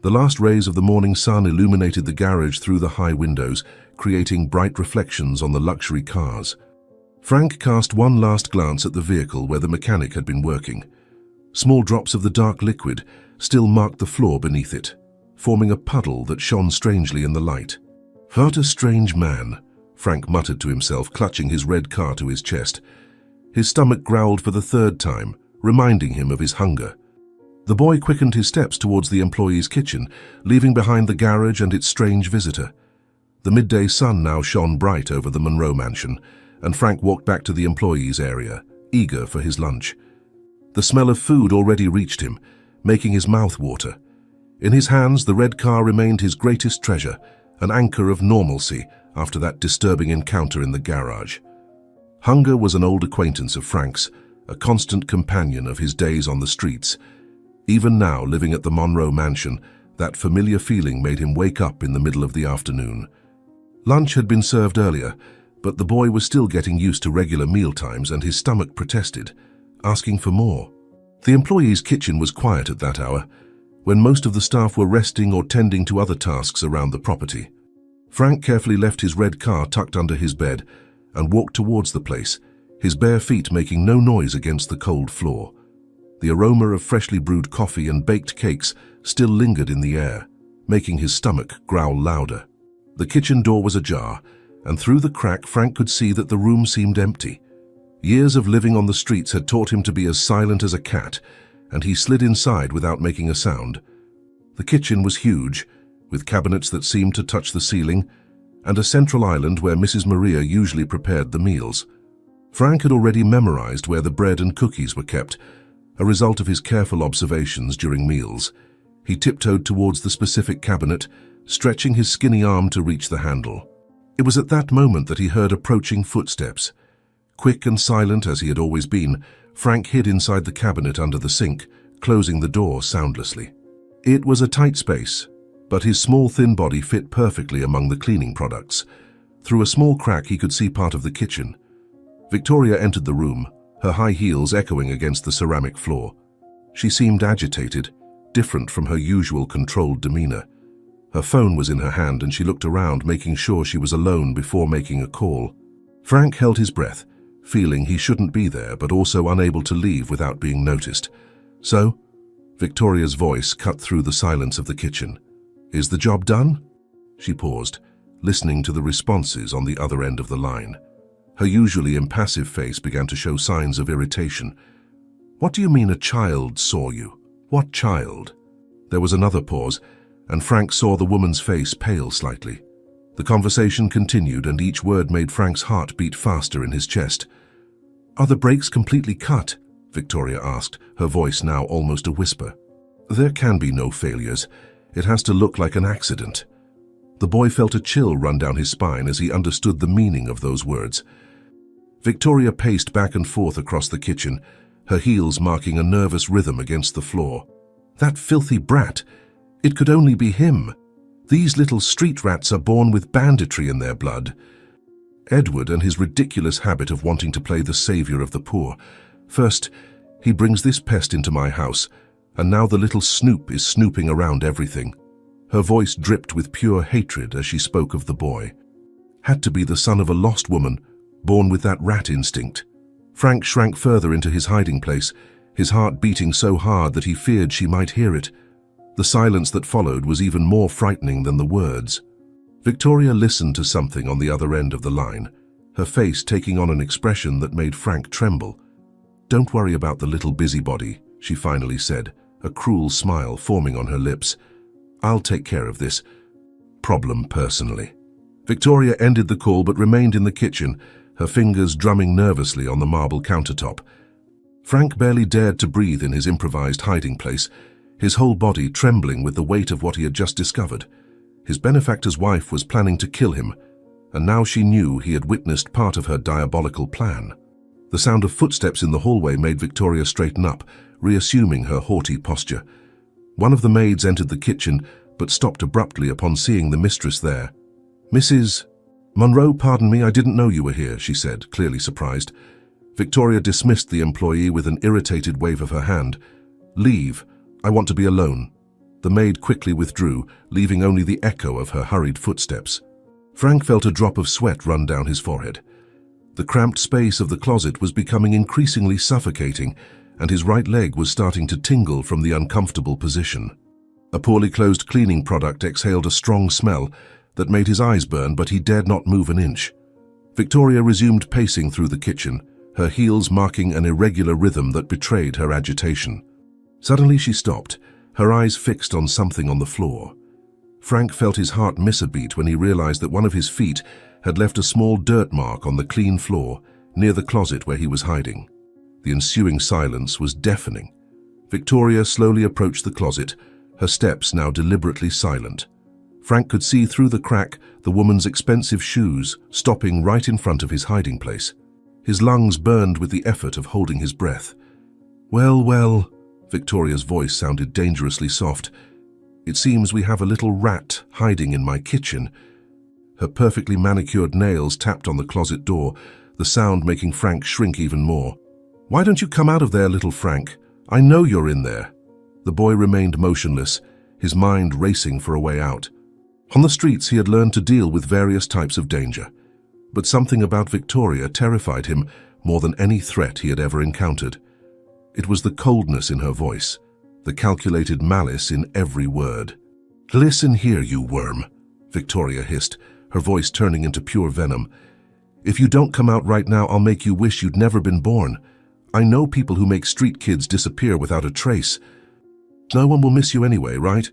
The last rays of the morning sun illuminated the garage through the high windows, creating bright reflections on the luxury cars. Frank cast one last glance at the vehicle where the mechanic had been working. Small drops of the dark liquid still marked the floor beneath it, forming a puddle that shone strangely in the light. "What a strange man," Frank muttered to himself, clutching his red car to his chest. His stomach growled for the third time, reminding him of his hunger. The boy quickened his steps towards the employee's kitchen, leaving behind the garage and its strange visitor. The midday sun now shone bright over the Monroe mansion, and Frank walked back to the employee's area, eager for his lunch. The smell of food already reached him, making his mouth water. In his hands, the red car remained his greatest treasure, an anchor of normalcy after that disturbing encounter in the garage. Hunger was an old acquaintance of Frank's, a constant companion of his days on the streets. Even now, living at the Monroe mansion, that familiar feeling made him wake up in the middle of the afternoon. Lunch had been served earlier, but the boy was still getting used to regular meal times and his stomach protested, asking for more. The employee's kitchen was quiet at that hour, when most of the staff were resting or tending to other tasks around the property. Frank carefully left his red car tucked under his bed and walked towards the place, his bare feet making no noise against the cold floor. The aroma of freshly brewed coffee and baked cakes still lingered in the air, making his stomach growl louder. The kitchen door was ajar, and through the crack Frank could see that the room seemed empty. Years of living on the streets had taught him to be as silent as a cat, and he slid inside without making a sound. The kitchen was huge, with cabinets that seemed to touch the ceiling, and a central island where Mrs. Maria usually prepared the meals. Frank had already memorized where the bread and cookies were kept, a result of his careful observations during meals. He tiptoed towards the specific cabinet, stretching his skinny arm to reach the handle. It was at that moment that he heard approaching footsteps. Quick and silent as he had always been, Frank hid inside the cabinet under the sink, closing the door soundlessly. It was a tight space, but his small thin body fit perfectly among the cleaning products. Through a small crack he could see part of the kitchen. Victoria entered the room, her high heels echoing against the ceramic floor. She seemed agitated, different from her usual controlled demeanor. Her phone was in her hand and she looked around, making sure she was alone before making a call. Frank held his breath, feeling he shouldn't be there but also unable to leave without being noticed. "So?" Victoria's voice cut through the silence of the kitchen. "Is the job done?" She paused, listening to the responses on the other end of the line. Her usually impassive face began to show signs of irritation. "What do you mean a child saw you? What child?" There was another pause, and Frank saw the woman's face pale slightly. The conversation continued, and each word made Frank's heart beat faster in his chest. "Are the brakes completely cut?" Victoria asked, her voice now almost a whisper. "There can be no failures. It has to look like an accident." The boy felt a chill run down his spine as he understood the meaning of those words. Victoria paced back and forth across the kitchen, her heels marking a nervous rhythm against the floor. That filthy brat! It could only be him. These little street rats are born with banditry in their blood. Edward and his ridiculous habit of wanting to play the savior of the poor. First, he brings this pest into my house, and now the little snoop is snooping around everything. Her voice dripped with pure hatred as she spoke of the boy. Had to be the son of a lost woman, born with that rat instinct. Frank shrank further into his hiding place, his heart beating so hard that he feared she might hear it. The silence that followed was even more frightening than the words. Victoria listened to something on the other end of the line, her face taking on an expression that made Frank tremble. "Don't worry about the little busybody," she finally said, a cruel smile forming on her lips. "I'll take care of this problem personally." Victoria ended the call but remained in the kitchen, her fingers drumming nervously on the marble countertop. Frank barely dared to breathe in his improvised hiding place, his whole body trembling with the weight of what he had just discovered. His benefactor's wife was planning to kill him, and now she knew he had witnessed part of her diabolical plan. The sound of footsteps in the hallway made Victoria straighten up, reassuming her haughty posture. One of the maids entered the kitchen, but stopped abruptly upon seeing the mistress there. "Mrs. Monroe, pardon me, I didn't know you were here," she said, clearly surprised. Victoria dismissed the employee with an irritated wave of her hand. "Leave. I want to be alone." The maid quickly withdrew, leaving only the echo of her hurried footsteps. Frank felt a drop of sweat run down his forehead. The cramped space of the closet was becoming increasingly suffocating, and his right leg was starting to tingle from the uncomfortable position. A poorly closed cleaning product exhaled a strong smell that made his eyes burn, but he dared not move an inch. Victoria resumed pacing through the kitchen, her heels marking an irregular rhythm that betrayed her agitation. Suddenly she stopped, her eyes fixed on something on the floor. Frank felt his heart miss a beat when he realized that one of his feet had left a small dirt mark on the clean floor near the closet where he was hiding. The ensuing silence was deafening. Victoria slowly approached the closet, her steps now deliberately silent. Frank could see through the crack the woman's expensive shoes, stopping right in front of his hiding place. His lungs burned with the effort of holding his breath. "Well, well," Victoria's voice sounded dangerously soft. "It seems we have a little rat hiding in my kitchen." Her perfectly manicured nails tapped on the closet door, the sound making Frank shrink even more. "Why don't you come out of there, little Frank? I know you're in there." The boy remained motionless, his mind racing for a way out. On the streets, he had learned to deal with various types of danger. But something about Victoria terrified him more than any threat he had ever encountered. It was the coldness in her voice, the calculated malice in every word. "Listen here, you worm," Victoria hissed, her voice turning into pure venom. "If you don't come out right now, I'll make you wish you'd never been born. I know people who make street kids disappear without a trace. No one will miss you anyway, right?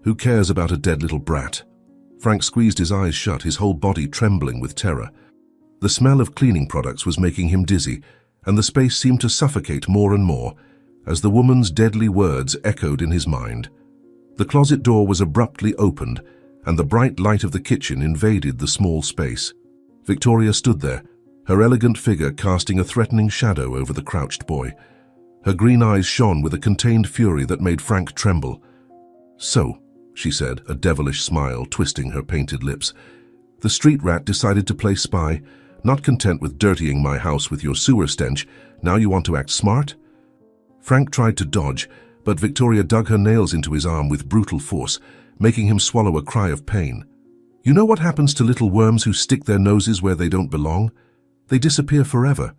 Who cares about a dead little brat?" Frank squeezed his eyes shut, his whole body trembling with terror. The smell of cleaning products was making him dizzy, and the space seemed to suffocate more and more as the woman's deadly words echoed in his mind. The closet door was abruptly opened, and the bright light of the kitchen invaded the small space. Victoria stood there, her elegant figure casting a threatening shadow over the crouched boy. Her green eyes shone with a contained fury that made Frank tremble. "So," she said, a devilish smile twisting her painted lips, "the street rat decided to play spy. Not content with dirtying my house with your sewer stench, now you want to act smart?" Frank tried to dodge, but Victoria dug her nails into his arm with brutal force, making him swallow a cry of pain. "You know what happens to little worms who stick their noses where they don't belong? They disappear forever.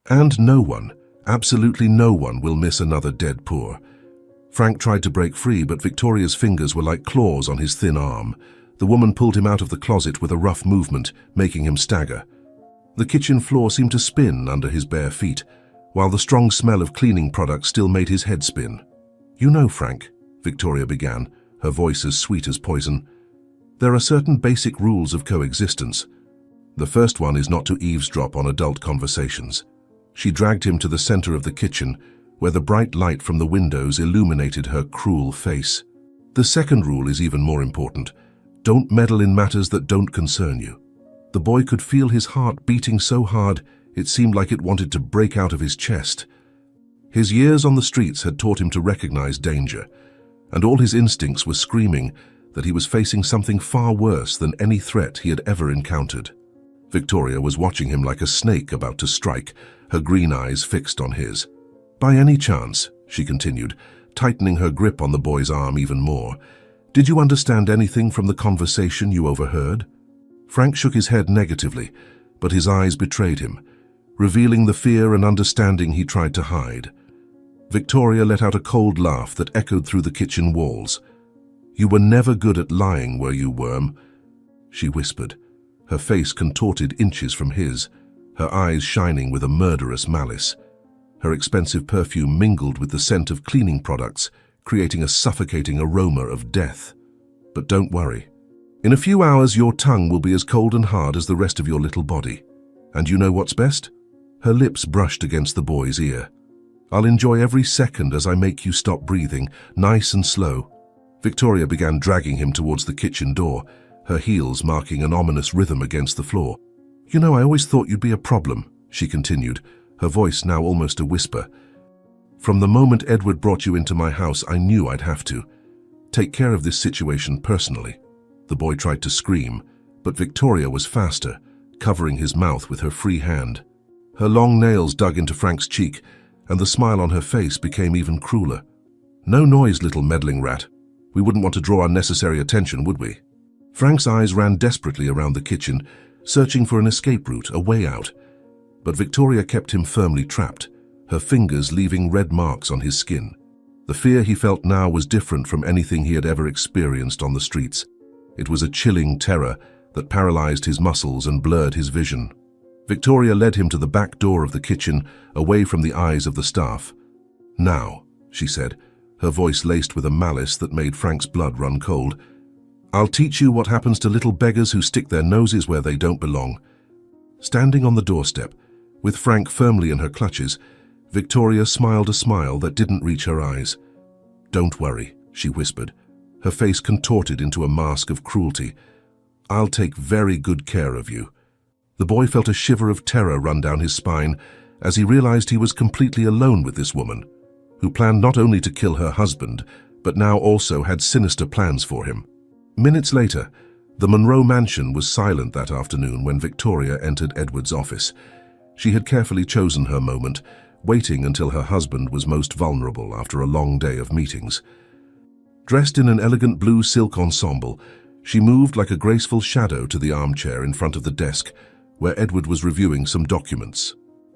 And no one, absolutely no one, will miss another dead poor." Frank tried to break free, but Victoria's fingers were like claws on his thin arm. The woman pulled him out of the closet with a rough movement, making him stagger. The kitchen floor seemed to spin under his bare feet, while the strong smell of cleaning products still made his head spin. "You know, Frank," Victoria began, her voice as sweet as poison, "there are certain basic rules of coexistence. The first one is not to eavesdrop on adult conversations." She dragged him to the center of the kitchen, where the bright light from the windows illuminated her cruel face. "The second rule is even more important. Don't meddle in matters that don't concern you." The boy could feel his heart beating so hard it seemed like it wanted to break out of his chest. His years on the streets had taught him to recognize danger, and all his instincts were screaming that he was facing something far worse than any threat he had ever encountered. Victoria was watching him like a snake about to strike, her green eyes fixed on his. "By any chance," she continued, tightening her grip on the boy's arm even more, "did you understand anything from the conversation you overheard?" Frank shook his head negatively, but his eyes betrayed him, revealing the fear and understanding he tried to hide. Victoria let out a cold laugh that echoed through the kitchen walls. "You were never good at lying, were you, worm?" she whispered, her face contorted inches from his, her eyes shining with a murderous malice. Her expensive perfume mingled with the scent of cleaning products, creating a suffocating aroma of death. "But don't worry. In a few hours, your tongue will be as cold and hard as the rest of your little body. And you know what's best?" Her lips brushed against the boy's ear. "I'll enjoy every second as I make you stop breathing, nice and slow." Victoria began dragging him towards the kitchen door, her heels marking an ominous rhythm against the floor. "You know, I always thought you'd be a problem," she continued, her voice now almost a whisper. "From the moment Edward brought you into my house, I knew I'd have to take care of this situation personally." The boy tried to scream, but Victoria was faster, covering his mouth with her free hand. Her long nails dug into Frank's cheek, and the smile on her face became even crueler. "No noise, little meddling rat. We wouldn't want to draw unnecessary attention, would we?" Frank's eyes ran desperately around the kitchen, searching for an escape route, a way out. But Victoria kept him firmly trapped, her fingers leaving red marks on his skin. The fear he felt now was different from anything he had ever experienced on the streets. It was a chilling terror that paralyzed his muscles and blurred his vision. Victoria led him to the back door of the kitchen, away from the eyes of the staff. "Now," she said, her voice laced with a malice that made Frank's blood run cold, "I'll teach you what happens to little beggars who stick their noses where they don't belong." Standing on the doorstep, with Frank firmly in her clutches, Victoria smiled a smile that didn't reach her eyes. "Don't worry," she whispered, her face contorted into a mask of cruelty. "I'll take very good care of you." The boy felt a shiver of terror run down his spine as he realized he was completely alone with this woman, who planned not only to kill her husband, but now also had sinister plans for him. Minutes later, the Monroe mansion was silent that afternoon when Victoria entered Edward's office. She had carefully chosen her moment, waiting until her husband was most vulnerable after a long day of meetings. Dressed in an elegant blue silk ensemble, she moved like a graceful shadow to the armchair in front of the desk, where Edward was reviewing some documents.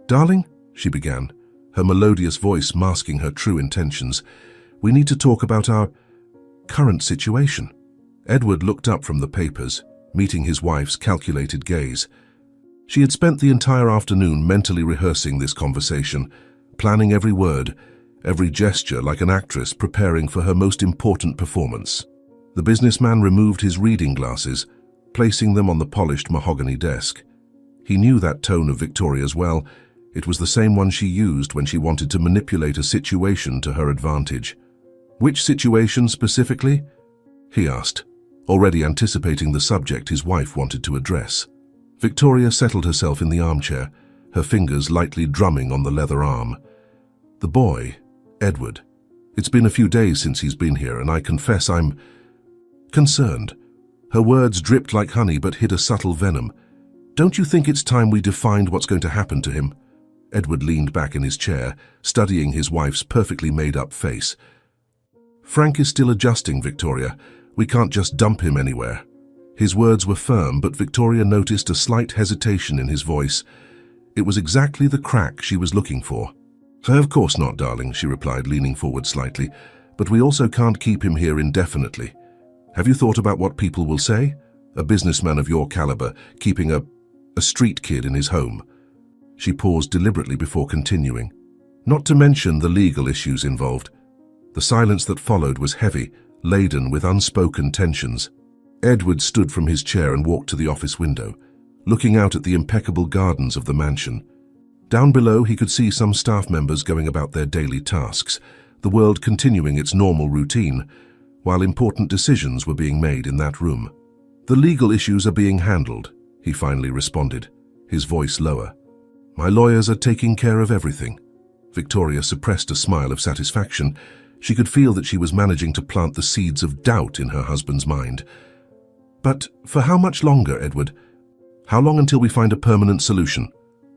"Darling," she began, her melodious voice masking her true intentions, "we need to talk about our current situation." Edward looked up from the papers, meeting his wife's calculated gaze. She had spent the entire afternoon mentally rehearsing this conversation, planning every word, every gesture like an actress preparing for her most important performance. The businessman removed his reading glasses, placing them on the polished mahogany desk. He knew that tone of Victoria's well. It was the same one she used when she wanted to manipulate a situation to her advantage. "Which situation specifically?" he asked, already anticipating the subject his wife wanted to address. Victoria settled herself in the armchair, her fingers lightly drumming on the leather arm. "The boy, Edward. It's been a few days since he's been here, and I confess I'm concerned." Her words dripped like honey but hid a subtle venom. "Don't you think it's time we defined what's going to happen to him?" Edward leaned back in his chair, studying his wife's perfectly made-up face. "Frank is still adjusting, Victoria. We can't just dump him anywhere." His words were firm, but Victoria noticed a slight hesitation in his voice. It was exactly the crack she was looking for. "Of course not, darling," she replied, leaning forward slightly. "But we also can't keep him here indefinitely. Have you thought about what people will say? A businessman of your caliber keeping a street kid in his home." She paused deliberately before continuing. "Not to mention the legal issues involved." The silence that followed was heavy, laden with unspoken tensions. Edward stood from his chair and walked to the office window, looking out at the impeccable gardens of the mansion. Down below, he could see some staff members going about their daily tasks, the world continuing its normal routine, while important decisions were being made in that room. "The legal issues are being handled," he finally responded, his voice lower. "My lawyers are taking care of everything." Victoria suppressed a smile of satisfaction. She could feel that she was managing to plant the seeds of doubt in her husband's mind. "But for how much longer, Edward? How long until we find a permanent solution?"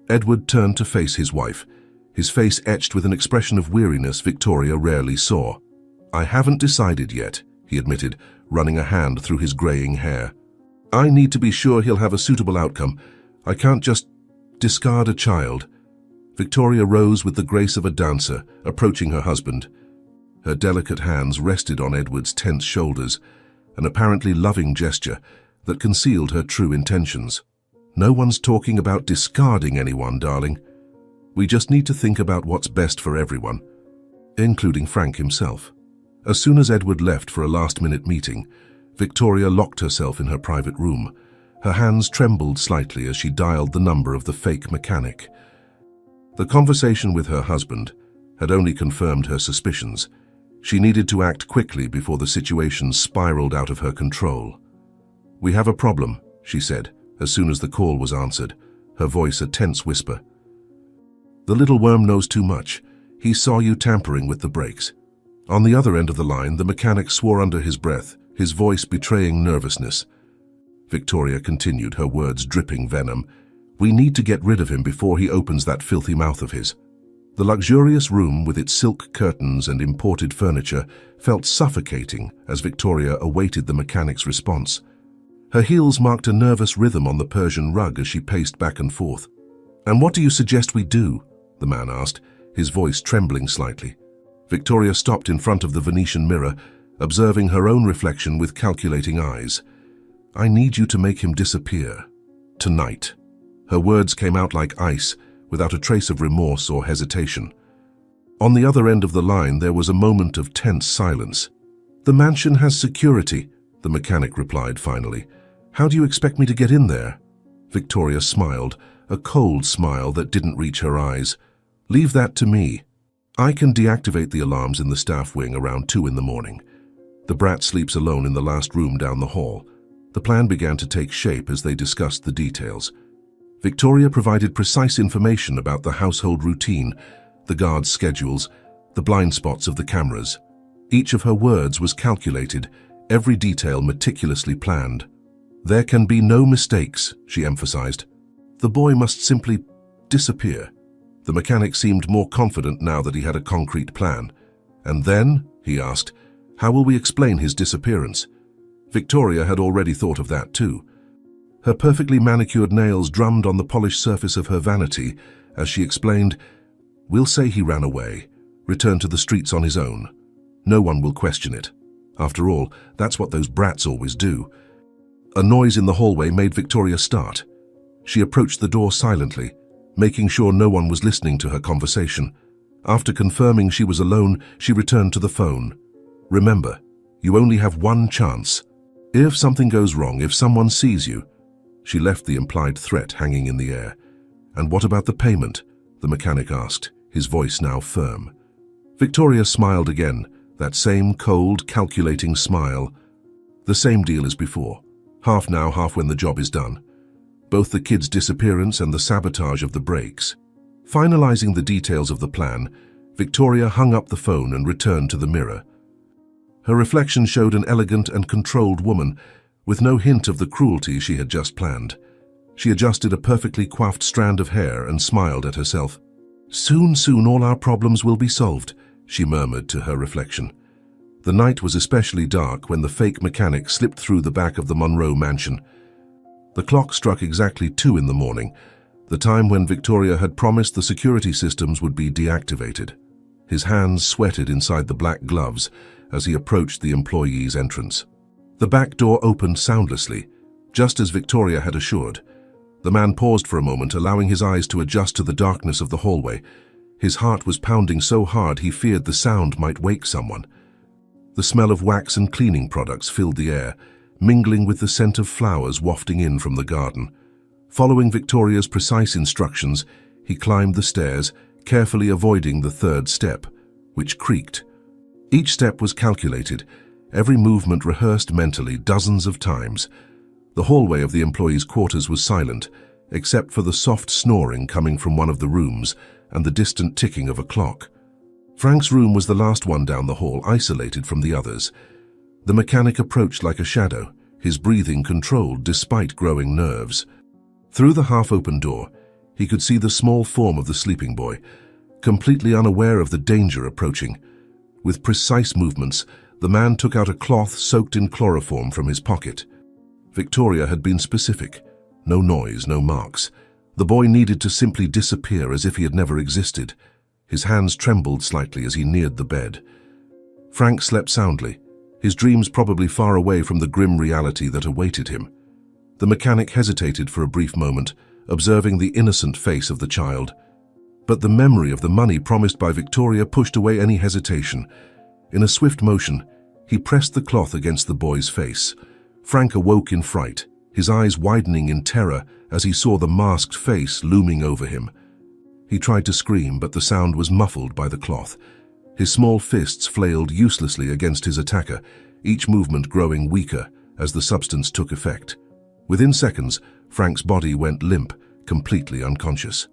Edward turned to face his wife, his face etched with an expression of weariness Victoria rarely saw. "I haven't decided yet," he admitted, running a hand through his graying hair. "I need to be sure he'll have a suitable outcome. I can't just discard a child." Victoria rose with the grace of a dancer, approaching her husband. Her delicate hands rested on Edward's tense shoulders, an apparently loving gesture that concealed her true intentions. "No one's talking about discarding anyone, darling. We just need to think about what's best for everyone, including Frank himself." As soon as Edward left for a last-minute meeting, Victoria locked herself in her private room. Her hands trembled slightly as she dialed the number of the fake mechanic. The conversation with her husband had only confirmed her suspicions. She needed to act quickly before the situation spiraled out of her control. "We have a problem," she said, as soon as the call was answered, her voice a tense whisper. "The little worm knows too much. He saw you tampering with the brakes." On the other end of the line, the mechanic swore under his breath, his voice betraying nervousness. Victoria continued, her words dripping venom. "We need to get rid of him before he opens that filthy mouth of his." The luxurious room with its silk curtains and imported furniture felt suffocating as Victoria awaited the mechanic's response. Her heels marked a nervous rhythm on the Persian rug as she paced back and forth. "And what do you suggest we do?" the man asked, his voice trembling slightly. Victoria stopped in front of the Venetian mirror, observing her own reflection with calculating eyes. "I need you to make him disappear. Tonight." Her words came out like ice, without a trace of remorse or hesitation. On the other end of the line, there was a moment of tense silence. "The mansion has security," the mechanic replied finally. "How do you expect me to get in there?" Victoria smiled, a cold smile that didn't reach her eyes. Leave that to me. I can deactivate the alarms in the staff wing around 2 in the morning. The brat sleeps alone in the last room down the hall. The plan began to take shape as they discussed the details. Victoria provided precise information about the household routine, the guards' schedules, the blind spots of the cameras. Each of her words was calculated, every detail meticulously planned. There can be no mistakes, she emphasized. The boy must simply disappear. The mechanic seemed more confident now that he had a concrete plan. And then, he asked, how will we explain his disappearance? Victoria had already thought of that too. Her perfectly manicured nails drummed on the polished surface of her vanity as she explained, we'll say he ran away, returned to the streets on his own. No one will question it. After all, that's what those brats always do. A noise in the hallway made Victoria start. She approached the door silently, making sure no one was listening to her conversation. After confirming she was alone, she returned to the phone. Remember, you only have one chance. If something goes wrong, if someone sees you. She left the implied threat hanging in the air. And what about the payment? The mechanic asked, his voice now firm. Victoria smiled again, that same cold, calculating smile. The same deal as before. Half now, half when the job is done. Both the kid's disappearance and the sabotage of the brakes. Finalizing the details of the plan, Victoria hung up the phone and returned to the mirror. Her reflection showed an elegant and controlled woman, with no hint of the cruelty she had just planned. She adjusted a perfectly coiffed strand of hair and smiled at herself. Soon all our problems will be solved, she murmured to her reflection. The night was especially dark when the fake mechanic slipped through the back of the Monroe mansion. The clock struck exactly 2 in the morning, the time when Victoria had promised the security systems would be deactivated. His hands sweated inside the black gloves as he approached the employee's entrance. The back door opened soundlessly, just as Victoria had assured. The man paused for a moment, allowing his eyes to adjust to the darkness of the hallway. His heart was pounding so hard he feared the sound might wake someone. The smell of wax and cleaning products filled the air, mingling with the scent of flowers wafting in from the garden. Following Victoria's precise instructions, he climbed the stairs, carefully avoiding the 3rd step, which creaked. Each step was calculated, every movement rehearsed mentally dozens of times. The hallway of the employees' quarters was silent, except for the soft snoring coming from one of the rooms and the distant ticking of a clock. Frank's room was the last one down the hall, isolated from the others. The mechanic approached like a shadow, his breathing controlled despite growing nerves. Through the half-open door, he could see the small form of the sleeping boy, completely unaware of the danger approaching. With precise movements, the man took out a cloth soaked in chloroform from his pocket. Victoria had been specific. No noise, no marks. The boy needed to simply disappear as if he had never existed. His hands trembled slightly as he neared the bed. Frank slept soundly, his dreams probably far away from the grim reality that awaited him. The mechanic hesitated for a brief moment, observing the innocent face of the child. But the memory of the money promised by Victoria pushed away any hesitation. In a swift motion, he pressed the cloth against the boy's face. Frank awoke in fright, his eyes widening in terror as he saw the masked face looming over him. He tried to scream, but the sound was muffled by the cloth. His small fists flailed uselessly against his attacker, each movement growing weaker as the substance took effect. Within seconds, Frank's body went limp, completely unconscious.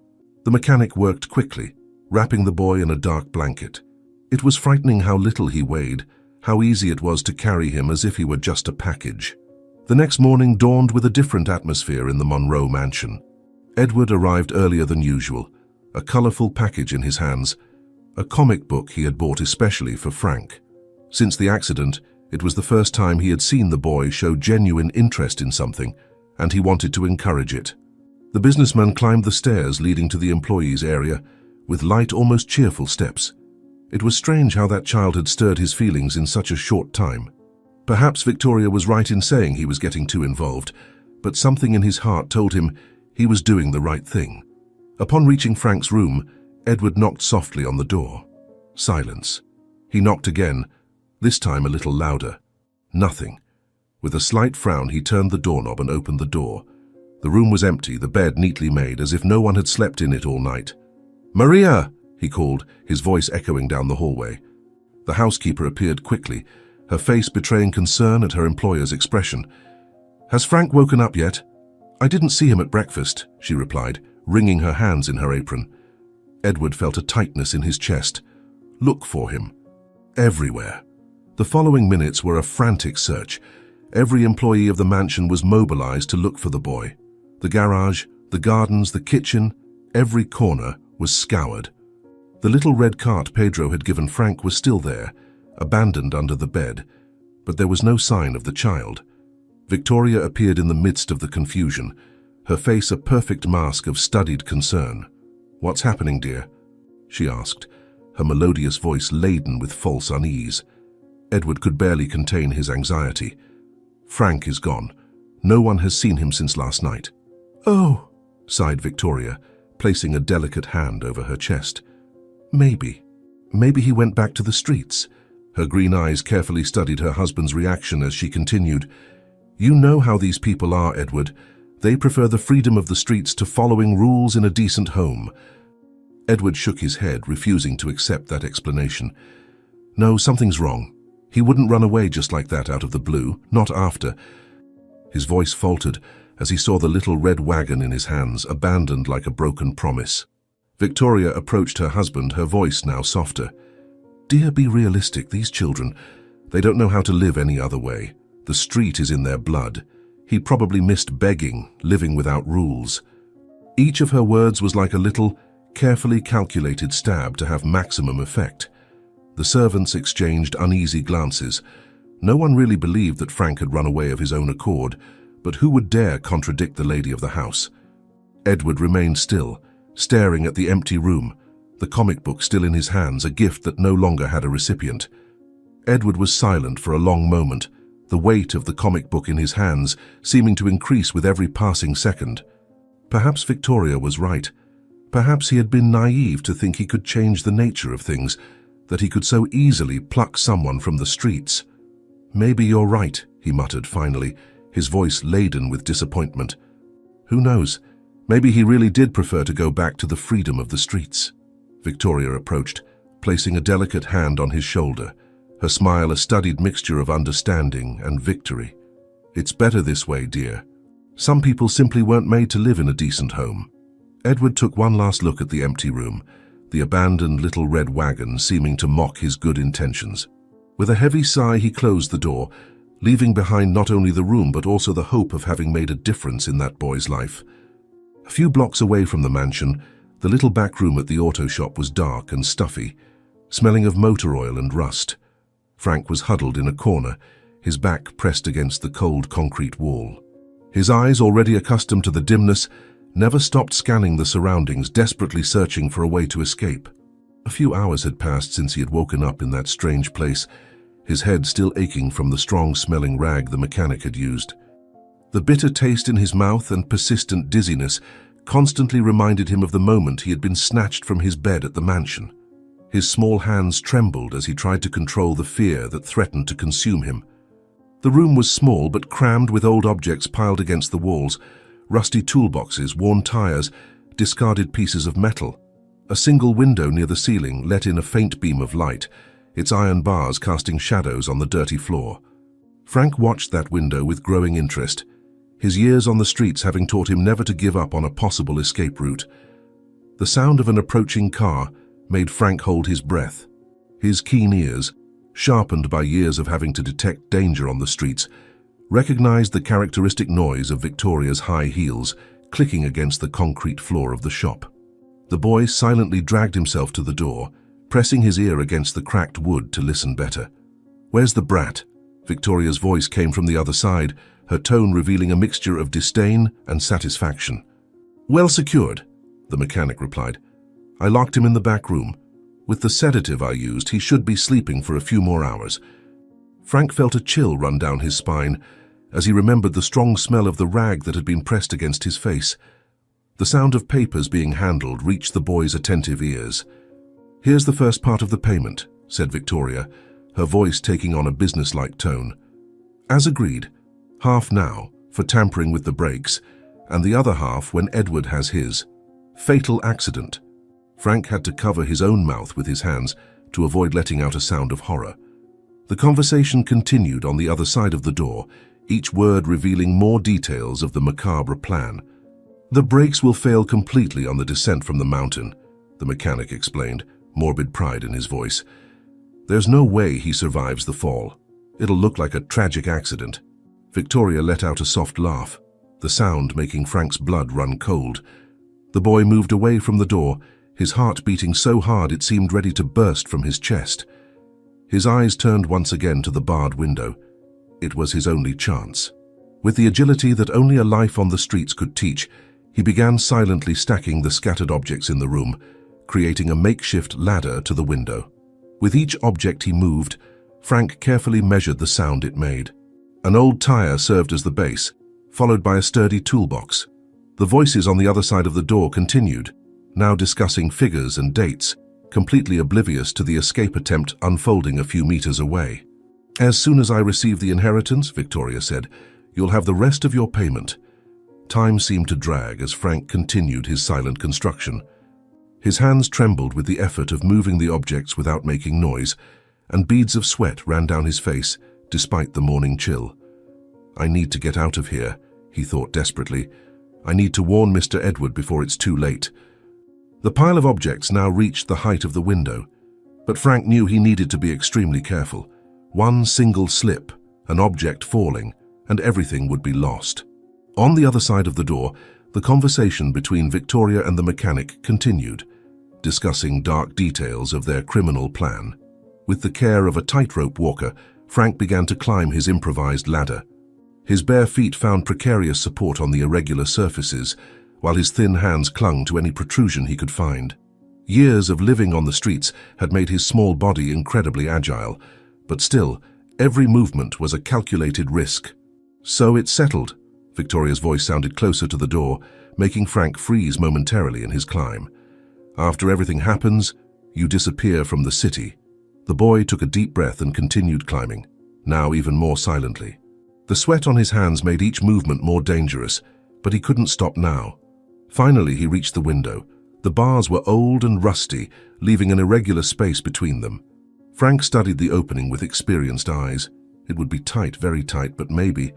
The mechanic worked quickly, wrapping the boy in a dark blanket. It was frightening how little he weighed, how easy it was to carry him as if he were just a package. The next morning dawned with a different atmosphere in the Monroe mansion. Edward arrived earlier than usual, a colorful package in his hands, a comic book he had bought especially for Frank. Since the accident, it was the first time he had seen the boy show genuine interest in something, and he wanted to encourage it. The businessman climbed the stairs leading to the employees' area with light, almost cheerful steps. It was strange how that child had stirred his feelings in such a short time. Perhaps Victoria was right in saying he was getting too involved, but something in his heart told him he was doing the right thing. Upon reaching Frank's room, Edward knocked softly on the door. Silence. He knocked again, this time a little louder. Nothing. With a slight frown, he turned the doorknob and opened the door. The room was empty, the bed neatly made, as if no one had slept in it all night. "Maria!" he called, his voice echoing down the hallway. The housekeeper appeared quickly, her face betraying concern at her employer's expression. "Has Frank woken up yet?" "I didn't see him at breakfast," she replied, wringing her hands in her apron. Edward felt a tightness in his chest. Look for him. Everywhere. The following minutes were a frantic search. Every employee of the mansion was mobilized to look for the boy. The garage, the gardens, the kitchen, every corner was scoured. The little red cart Pedro had given Frank was still there, abandoned under the bed, but there was no sign of the child. Victoria appeared in the midst of the confusion, her face a perfect mask of studied concern. "What's happening, dear?" she asked, her melodious voice laden with false unease. Edward could barely contain his anxiety. "Frank is gone. No one has seen him since last night." "Oh," sighed Victoria, placing a delicate hand over her chest. Maybe he went back to the streets." Her green eyes carefully studied her husband's reaction as she continued. "You know how these people are, Edward. They prefer the freedom of the streets to following rules in a decent home." Edward shook his head, refusing to accept that explanation. "No, something's wrong. He wouldn't run away just like that out of the blue, not after." His voice faltered as he saw the little red wagon in his hands, abandoned like a broken promise. Victoria approached her husband, her voice now softer. "Dear, be realistic. These children, they don't know how to live any other way. The street is in their blood. He probably missed begging, living without rules." Each of her words was like a little, carefully calculated stab to have maximum effect. The servants exchanged uneasy glances. No one really believed that Frank had run away of his own accord, but who would dare contradict the lady of the house? Edward remained still, staring at the empty room, the comic book still in his hands, a gift that no longer had a recipient. Edward was silent for a long moment, the weight of the comic book in his hands seeming to increase with every passing second. Perhaps Victoria was right. Perhaps he had been naive to think he could change the nature of things, that he could so easily pluck someone from the streets. "Maybe you're right," he muttered finally, his voice laden with disappointment. "Who knows? Maybe he really did prefer to go back to the freedom of the streets." Victoria approached, placing a delicate hand on his shoulder, her smile a studied mixture of understanding and victory. "It's better this way, dear. Some people simply weren't made to live in a decent home." Edward took one last look at the empty room, the abandoned little red wagon seeming to mock his good intentions. With a heavy sigh, he closed the door, leaving behind not only the room but also the hope of having made a difference in that boy's life. A few blocks away from the mansion, the little back room at the auto shop was dark and stuffy, smelling of motor oil and rust. Frank was huddled in a corner, his back pressed against the cold concrete wall. His eyes, already accustomed to the dimness, never stopped scanning the surroundings, desperately searching for a way to escape. A few hours had passed since he had woken up in that strange place, his head still aching from the strong-smelling rag the mechanic had used. The bitter taste in his mouth and persistent dizziness constantly reminded him of the moment he had been snatched from his bed at the mansion. His small hands trembled as he tried to control the fear that threatened to consume him. The room was small but crammed with old objects piled against the walls, rusty toolboxes, worn tires, discarded pieces of metal. A single window near the ceiling let in a faint beam of light, its iron bars casting shadows on the dirty floor. Frank watched that window with growing interest, his years on the streets having taught him never to give up on a possible escape route. The sound of an approaching car made Frank hold his breath. His keen ears, sharpened by years of having to detect danger on the streets, recognized the characteristic noise of Victoria's high heels clicking against the concrete floor of the shop. The boy silently dragged himself to the door, pressing his ear against the cracked wood to listen better. "Where's the brat?" Victoria's voice came from the other side, her tone revealing a mixture of disdain and satisfaction. "Well secured," the mechanic replied. "I locked him in the back room. With the sedative I used, he should be sleeping for a few more hours." Frank felt a chill run down his spine as he remembered the strong smell of the rag that had been pressed against his face. The sound of papers being handled reached the boy's attentive ears. "Here's the first part of the payment," said Victoria, her voice taking on a businesslike tone. "As agreed, half now for tampering with the brakes, and the other half when Edward has his. Fatal accident." Frank had to cover his own mouth with his hands to avoid letting out a sound of horror. The conversation continued on the other side of the door, each word revealing more details of the macabre plan. "The brakes will fail completely on the descent from the mountain," the mechanic explained, morbid pride in his voice. "There's no way he survives the fall. It'll look like a tragic accident." Victoria let out a soft laugh, the sound making Frank's blood run cold. The boy moved away from the door, his heart beating so hard it seemed ready to burst from his chest. His eyes turned once again to the barred window. It was his only chance. With the agility that only a life on the streets could teach, he began silently stacking the scattered objects in the room, creating a makeshift ladder to the window. With each object he moved, Frank carefully measured the sound it made. An old tire served as the base, followed by a sturdy toolbox. The voices on the other side of the door continued, now discussing figures and dates, completely oblivious to the escape attempt unfolding a few meters away. "As soon as I receive the inheritance," Victoria said, "you'll have the rest of your payment." Time seemed to drag as Frank continued his silent construction. His hands trembled with the effort of moving the objects without making noise, and beads of sweat ran down his face despite the morning chill. "I need to get out of here," he thought desperately. "I need to warn Mr. Edward before it's too late." The pile of objects now reached the height of the window, but Frank knew he needed to be extremely careful. One single slip, an object falling, and everything would be lost. On the other side of the door, the conversation between Victoria and the mechanic continued, discussing dark details of their criminal plan. With the care of a tightrope walker, Frank began to climb his improvised ladder. His bare feet found precarious support on the irregular surfaces, while his thin hands clung to any protrusion he could find. Years of living on the streets had made his small body incredibly agile, but still, every movement was a calculated risk. "So it's settled." Victoria's voice sounded closer to the door, making Frank freeze momentarily in his climb. "After everything happens, you disappear from the city." The boy took a deep breath and continued climbing, now even more silently. The sweat on his hands made each movement more dangerous, but he couldn't stop now. Finally, he reached the window. The bars were old and rusty, leaving an irregular space between them. Frank studied the opening with experienced eyes. It would be tight, very tight, but maybe.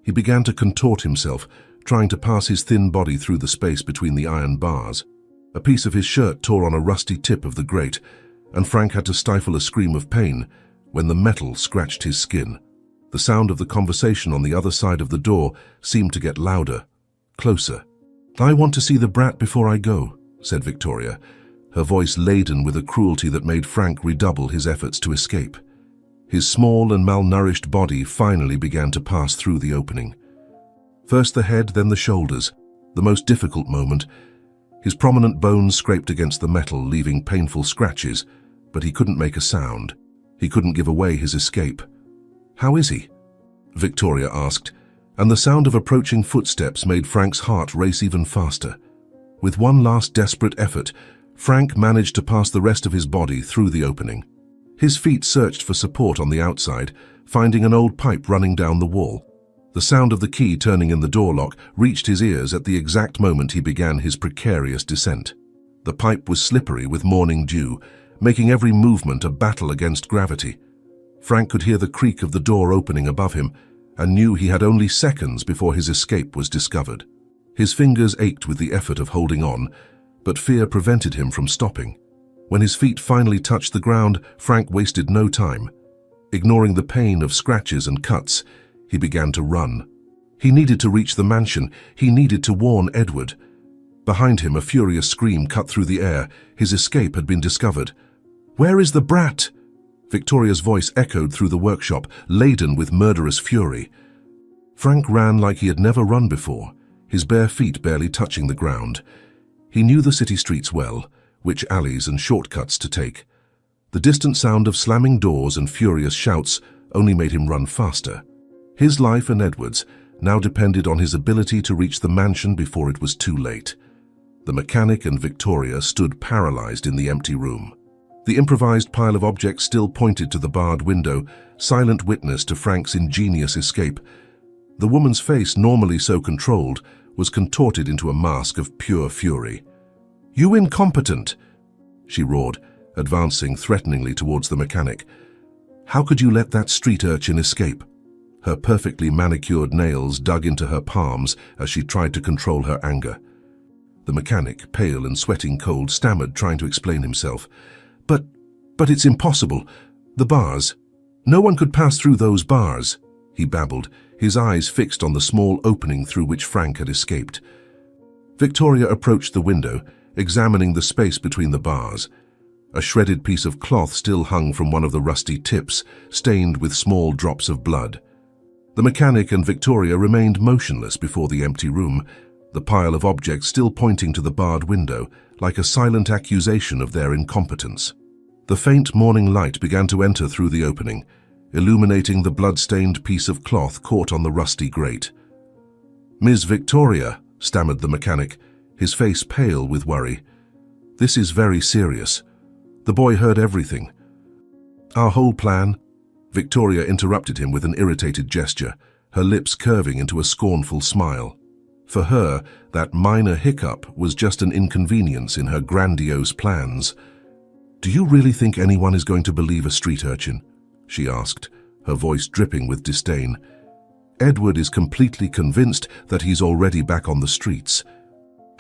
He began to contort himself, trying to pass his thin body through the space between the iron bars. A piece of his shirt tore on a rusty tip of the grate, and Frank had to stifle a scream of pain when the metal scratched his skin. The sound of the conversation on the other side of the door seemed to get louder, closer. "I want to see the brat before I go," said Victoria, her voice laden with a cruelty that made Frank redouble his efforts to escape. His small and malnourished body finally began to pass through the opening. First the head, then the shoulders, the most difficult moment. His prominent bones scraped against the metal, leaving painful scratches, but he couldn't make a sound. He couldn't give away his escape. "How is he?" Victoria asked, and the sound of approaching footsteps made Frank's heart race even faster. With one last desperate effort, Frank managed to pass the rest of his body through the opening. His feet searched for support on the outside, finding an old pipe running down the wall. The sound of the key turning in the door lock reached his ears at the exact moment he began his precarious descent. The pipe was slippery with morning dew, making every movement a battle against gravity. Frank could hear the creak of the door opening above him and knew he had only seconds before his escape was discovered. His fingers ached with the effort of holding on, but fear prevented him from stopping. When his feet finally touched the ground, Frank wasted no time. Ignoring the pain of scratches and cuts, he began to run. He needed to reach the mansion. He needed to warn Edward. Behind him, a furious scream cut through the air. His escape had been discovered. "Where is the brat?" Victoria's voice echoed through the workshop, laden with murderous fury. Frank ran like he had never run before, his bare feet barely touching the ground. He knew the city streets well, which alleys and shortcuts to take. The distant sound of slamming doors and furious shouts only made him run faster. His life and Edward's now depended on his ability to reach the mansion before it was too late. The mechanic and Victoria stood paralyzed in the empty room. The improvised pile of objects still pointed to the barred window, silent witness to Frank's ingenious escape. The woman's face, normally so controlled, was contorted into a mask of pure fury. "You incompetent!" she roared, advancing threateningly towards the mechanic. "How could you let that street urchin escape?" Her perfectly manicured nails dug into her palms as she tried to control her anger. The mechanic, pale and sweating cold, stammered, trying to explain himself. But it's impossible. The bars. No one could pass through those bars," he babbled, his eyes fixed on the small opening through which Frank had escaped. Victoria approached the window, examining the space between the bars. A shredded piece of cloth still hung from one of the rusty tips, stained with small drops of blood. The mechanic and Victoria remained motionless before the empty room, the pile of objects still pointing to the barred window, like a silent accusation of their incompetence. The faint morning light began to enter through the opening, illuminating the blood-stained piece of cloth caught on the rusty grate. "Miss Victoria," stammered the mechanic, his face pale with worry. "This is very serious. The boy heard everything." "Our whole plan?" Victoria interrupted him with an irritated gesture, her lips curving into a scornful smile. For her, that minor hiccup was just an inconvenience in her grandiose plans. "Do you really think anyone is going to believe a street urchin?" she asked, her voice dripping with disdain. "Edward is completely convinced that he's already back on the streets.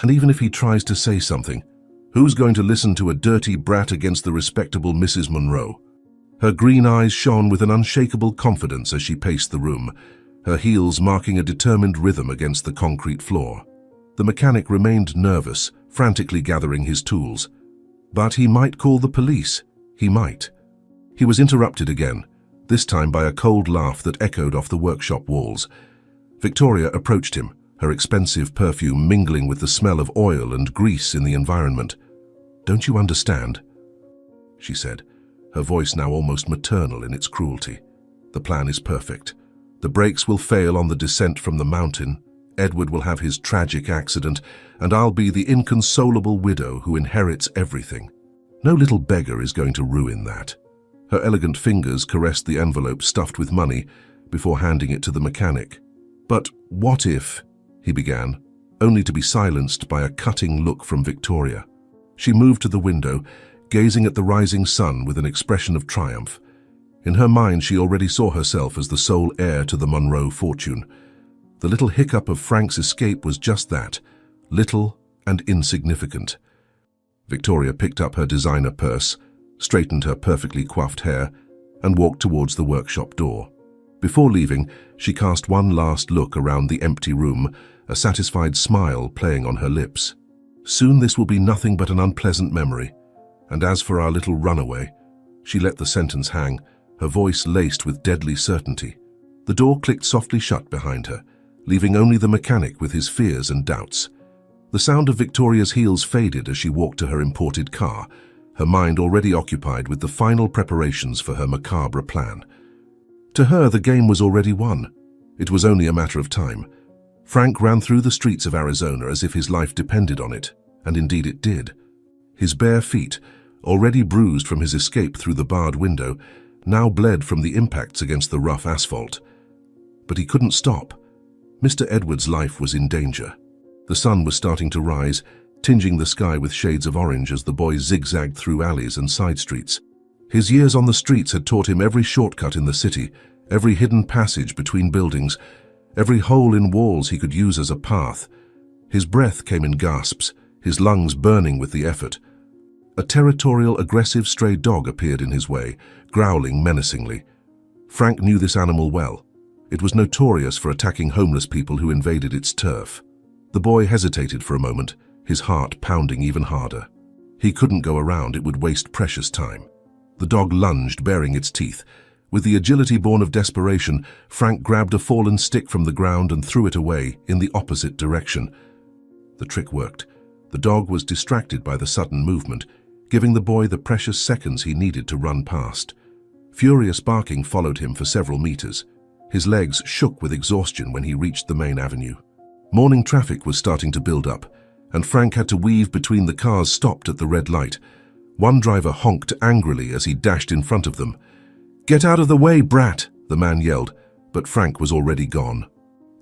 And even if he tries to say something, who's going to listen to a dirty brat against the respectable Mrs. Monroe?" Her green eyes shone with an unshakable confidence as she paced the room, her heels marking a determined rhythm against the concrete floor. The mechanic remained nervous, frantically gathering his tools. But he might call the police. He might. He was interrupted again, this time by a cold laugh that echoed off the workshop walls. Victoria approached him, her expensive perfume mingling with the smell of oil and grease in the environment. "Don't you understand?" she said, her voice now almost maternal in its cruelty. "The plan is perfect. The brakes will fail on the descent from the mountain, Edward will have his tragic accident, and I'll be the inconsolable widow who inherits everything. No little beggar is going to ruin that." Her elegant fingers caressed the envelope stuffed with money before handing it to the mechanic. "But what if," he began, only to be silenced by a cutting look from Victoria. She moved to the window, gazing at the rising sun with an expression of triumph. In her mind, she already saw herself as the sole heir to the Monroe fortune. The little hiccup of Frank's escape was just that, little and insignificant. Victoria picked up her designer purse, straightened her perfectly coiffed hair, and walked towards the workshop door. Before leaving, she cast one last look around the empty room, a satisfied smile playing on her lips. "Soon this will be nothing but an unpleasant memory. And as for our little runaway," she let the sentence hang, her voice laced with deadly certainty. The door clicked softly shut behind her, leaving only the mechanic with his fears and doubts. The sound of Victoria's heels faded as she walked to her imported car, her mind already occupied with the final preparations for her macabre plan. To her, the game was already won. It was only a matter of time. Frank ran through the streets of Arizona as if his life depended on it, and indeed it did. His bare feet, already bruised from his escape through the barred window, now bled from the impacts against the rough asphalt. But he couldn't stop. Mr. Edward's life was in danger. The sun was starting to rise, tinging the sky with shades of orange as the boy zigzagged through alleys and side streets. His years on the streets had taught him every shortcut in the city, every hidden passage between buildings, every hole in walls he could use as a path. His breath came in gasps, his lungs burning with the effort. A territorial, aggressive stray dog appeared in his way, growling menacingly. Frank knew this animal well. It was notorious for attacking homeless people who invaded its turf. The boy hesitated for a moment, his heart pounding even harder. He couldn't go around, it would waste precious time. The dog lunged, baring its teeth. With the agility born of desperation, Frank grabbed a fallen stick from the ground and threw it away in the opposite direction. The trick worked. The dog was distracted by the sudden movement, giving the boy the precious seconds he needed to run past. Furious barking followed him for several meters. His legs shook with exhaustion when he reached the main avenue. Morning traffic was starting to build up, and Frank had to weave between the cars stopped at the red light. One driver honked angrily as he dashed in front of them. "Get out of the way, brat!" the man yelled, but Frank was already gone.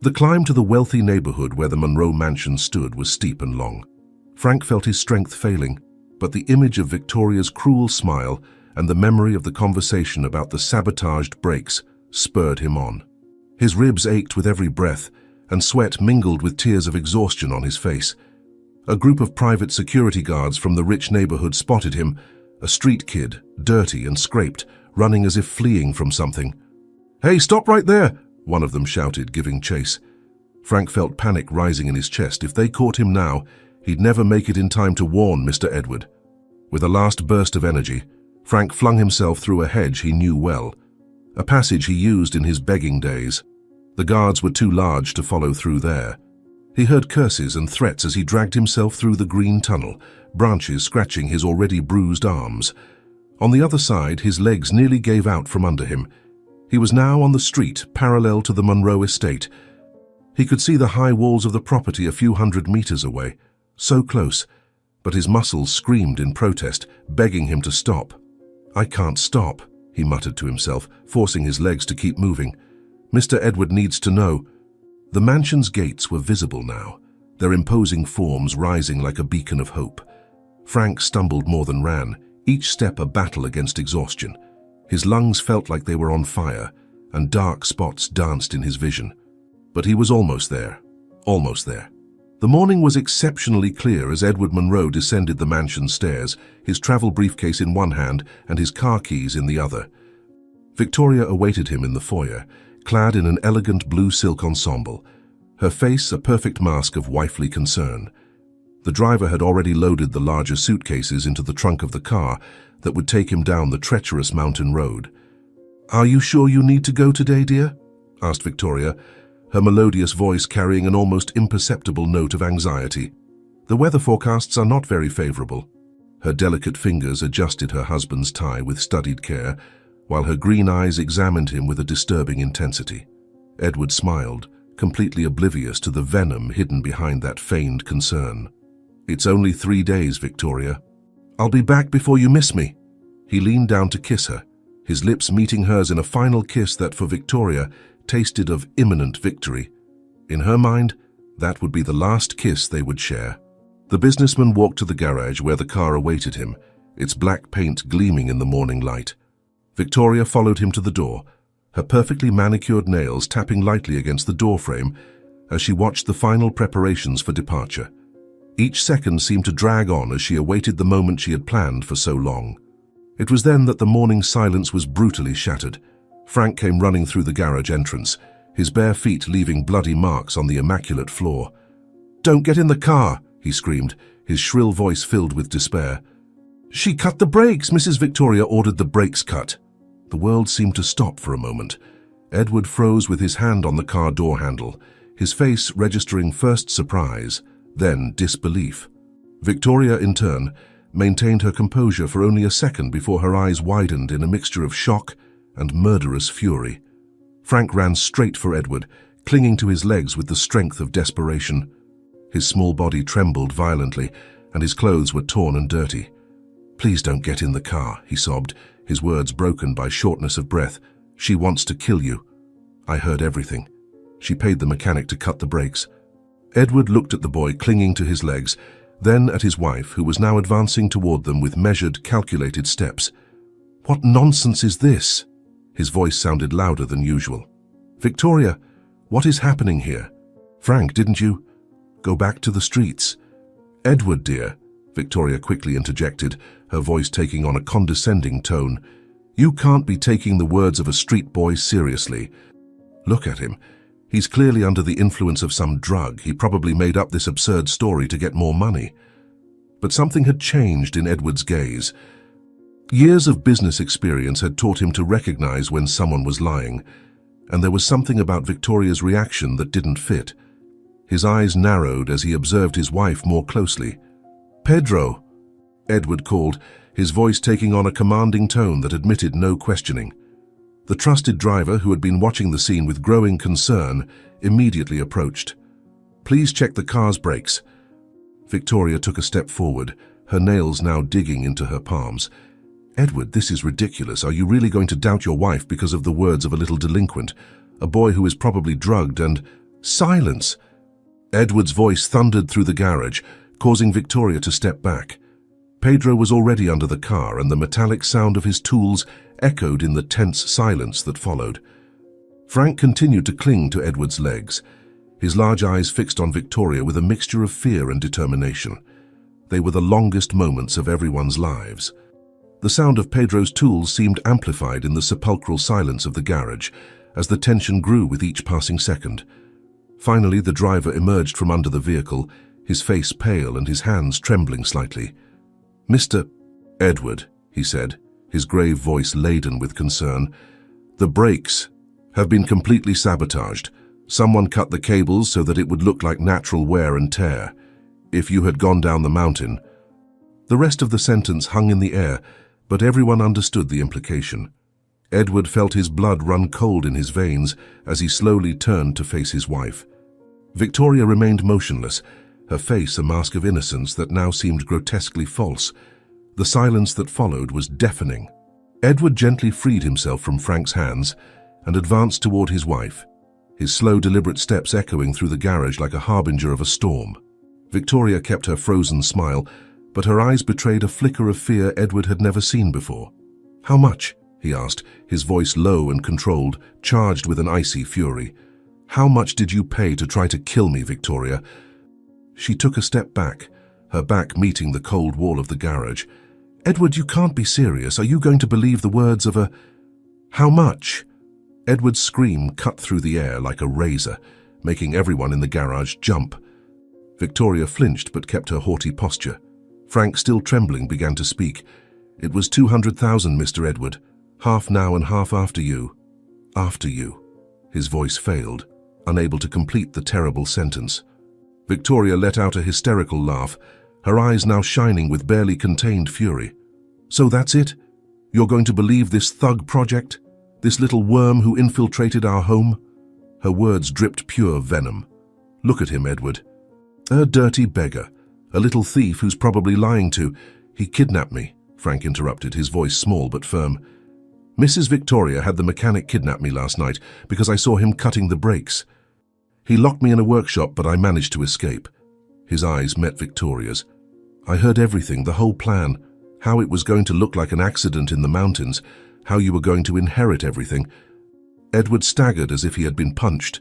The climb to the wealthy neighborhood where the Monroe mansion stood was steep and long. Frank felt his strength failing, but the image of Victoria's cruel smile and the memory of the conversation about the sabotaged brakes spurred him on. His ribs ached with every breath, and sweat mingled with tears of exhaustion on his face. A group of private security guards from the rich neighborhood spotted him, a street kid, dirty and scraped, running as if fleeing from something. "Hey, stop right there!" one of them shouted, giving chase. Frank felt panic rising in his chest. If they caught him now, he'd never make it in time to warn Mr. Edward. With a last burst of energy, Frank flung himself through a hedge he knew well, a passage he used in his begging days. The guards were too large to follow through there. He heard curses and threats as he dragged himself through the green tunnel, branches scratching his already bruised arms. On the other side, his legs nearly gave out from under him. He was now on the street parallel to the Monroe estate. He could see the high walls of the property a few hundred meters away, so close, but his muscles screamed in protest, begging him to stop. "I can't stop," he muttered to himself, forcing his legs to keep moving. "Mr. Edward needs to know." The mansion's gates were visible now, their imposing forms rising like a beacon of hope. Frank stumbled more than ran, each step a battle against exhaustion. His lungs felt like they were on fire, and dark spots danced in his vision. But he was almost there, almost there. The morning was exceptionally clear as Edward Monroe descended the mansion stairs, his travel briefcase in one hand and his car keys in the other. Victoria awaited him in the foyer, clad in an elegant blue silk ensemble, her face a perfect mask of wifely concern. The driver had already loaded the larger suitcases into the trunk of the car that would take him down the treacherous mountain road. "Are you sure you need to go today, dear?" asked Victoria, her melodious voice carrying an almost imperceptible note of anxiety. "The weather forecasts are not very favorable." Her delicate fingers adjusted her husband's tie with studied care, while her green eyes examined him with a disturbing intensity. Edward smiled, completely oblivious to the venom hidden behind that feigned concern. "It's only 3 days, Victoria. I'll be back before you miss me." He leaned down to kiss her, his lips meeting hers in a final kiss that for Victoria tasted of imminent victory. In her mind, that would be the last kiss they would share. The businessman walked to the garage where the car awaited him, its black paint gleaming in the morning light. Victoria followed him to the door, her perfectly manicured nails tapping lightly against the doorframe as she watched the final preparations for departure. Each second seemed to drag on as she awaited the moment she had planned for so long. It was then that the morning silence was brutally shattered. Frank came running through the garage entrance, his bare feet leaving bloody marks on the immaculate floor. "Don't get in the car," he screamed, his shrill voice filled with despair. "She cut the brakes!" Mrs. Victoria ordered the brakes cut. The world seemed to stop for a moment. Edward froze with his hand on the car door handle, his face registering first surprise, then disbelief. Victoria, in turn, maintained her composure for only a second before her eyes widened in a mixture of shock and murderous fury. Frank ran straight for Edward, clinging to his legs with the strength of desperation. His small body trembled violently, and his clothes were torn and dirty. "Please don't get in the car," he sobbed, his words broken by shortness of breath. "She wants to kill you." "I heard everything." She paid the mechanic to cut the brakes. Edward looked at the boy clinging to his legs, then at his wife, who was now advancing toward them with measured, calculated steps. "What nonsense is this?" His voice sounded louder than usual. "Victoria, what is happening here? Frank, didn't you go back to the streets?" "Edward, dear," Victoria quickly interjected, her voice taking on a condescending tone. "You can't be taking the words of a street boy seriously. Look at him. He's clearly under the influence of some drug. He probably made up this absurd story to get more money." But something had changed in Edward's gaze. Years of business experience had taught him to recognize when someone was lying, and there was something about Victoria's reaction that didn't fit. His eyes narrowed as he observed his wife more closely. "Pedro," Edward called, his voice taking on a commanding tone that admitted no questioning. The trusted driver, who had been watching the scene with growing concern, immediately approached. "Please check the car's brakes." Victoria took a step forward, her nails now digging into her palms. "Edward, this is ridiculous. Are you really going to doubt your wife because of the words of a little delinquent, a boy who is probably drugged and—" "Silence!" Edward's voice thundered through the garage, causing Victoria to step back. Pedro was already under the car, and the metallic sound of his tools echoed in the tense silence that followed. Frank continued to cling to Edward's legs, his large eyes fixed on Victoria with a mixture of fear and determination. They were the longest moments of everyone's lives. The sound of Pedro's tools seemed amplified in the sepulchral silence of the garage, as the tension grew with each passing second. Finally, the driver emerged from under the vehicle, his face pale and his hands trembling slightly. "Mr. Edward," he said, his grave voice laden with concern, "the brakes have been completely sabotaged. Someone cut the cables so that it would look like natural wear and tear. If you had gone down the mountain—" The rest of the sentence hung in the air, but everyone understood the implication. Edward felt his blood run cold in his veins as he slowly turned to face his wife. Victoria remained motionless, her face a mask of innocence that now seemed grotesquely false. The silence that followed was deafening. Edward gently freed himself from Frank's hands and advanced toward his wife, his slow, deliberate steps echoing through the garage like a harbinger of a storm. Victoria kept her frozen smile, but her eyes betrayed a flicker of fear Edward had never seen before. "How much?" he asked, his voice low and controlled, charged with an icy fury. "How much did you pay to try to kill me, Victoria?" She took a step back, her back meeting the cold wall of the garage. "Edward, you can't be serious. Are you going to believe the words of a—" "How much?" Edward's scream cut through the air like a razor, making everyone in the garage jump. Victoria flinched but kept her haughty posture. Frank, still trembling, began to speak. "It was 200,000, Mr. Edward. Half now and half after you." "After you." His voice failed, unable to complete the terrible sentence. Victoria let out a hysterical laugh, her eyes now shining with barely contained fury. "So that's it? You're going to believe this thug project? This little worm who infiltrated our home?" Her words dripped pure venom. "Look at him, Edward. A dirty beggar, a little thief who's probably lying to—" "He kidnapped me," Frank interrupted, his voice small but firm. "Mrs. Victoria had the mechanic kidnap me last night because I saw him cutting the brakes. He locked me in a workshop, but I managed to escape." His eyes met Victoria's. "I heard everything, the whole plan, how it was going to look like an accident in the mountains, how you were going to inherit everything." Edward staggered as if he had been punched.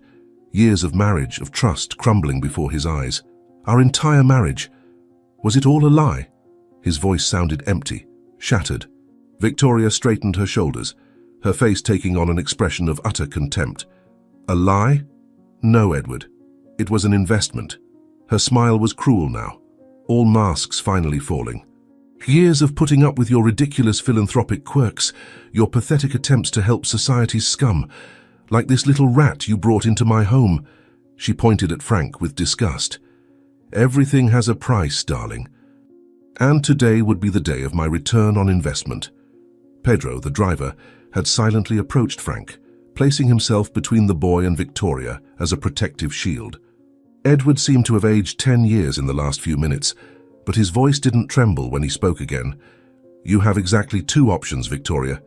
Years of marriage, of trust, crumbling before his eyes. Our entire marriage. Was it all a lie? His voice sounded empty, shattered. Victoria straightened her shoulders, her face taking on an expression of utter contempt. "A lie? No, Edward. It was an investment." Her smile was cruel now, all masks finally falling. "Years of putting up with your ridiculous philanthropic quirks, your pathetic attempts to help society's scum, like this little rat you brought into my home." She pointed at Frank with disgust. "Everything has a price, darling. And today would be the day of my return on investment." Pedro, the driver, had silently approached Frank, placing himself between the boy and Victoria as a protective shield. Edward seemed to have aged 10 years in the last few minutes, but his voice didn't tremble when he spoke again. "You have exactly 2 options, Victoria.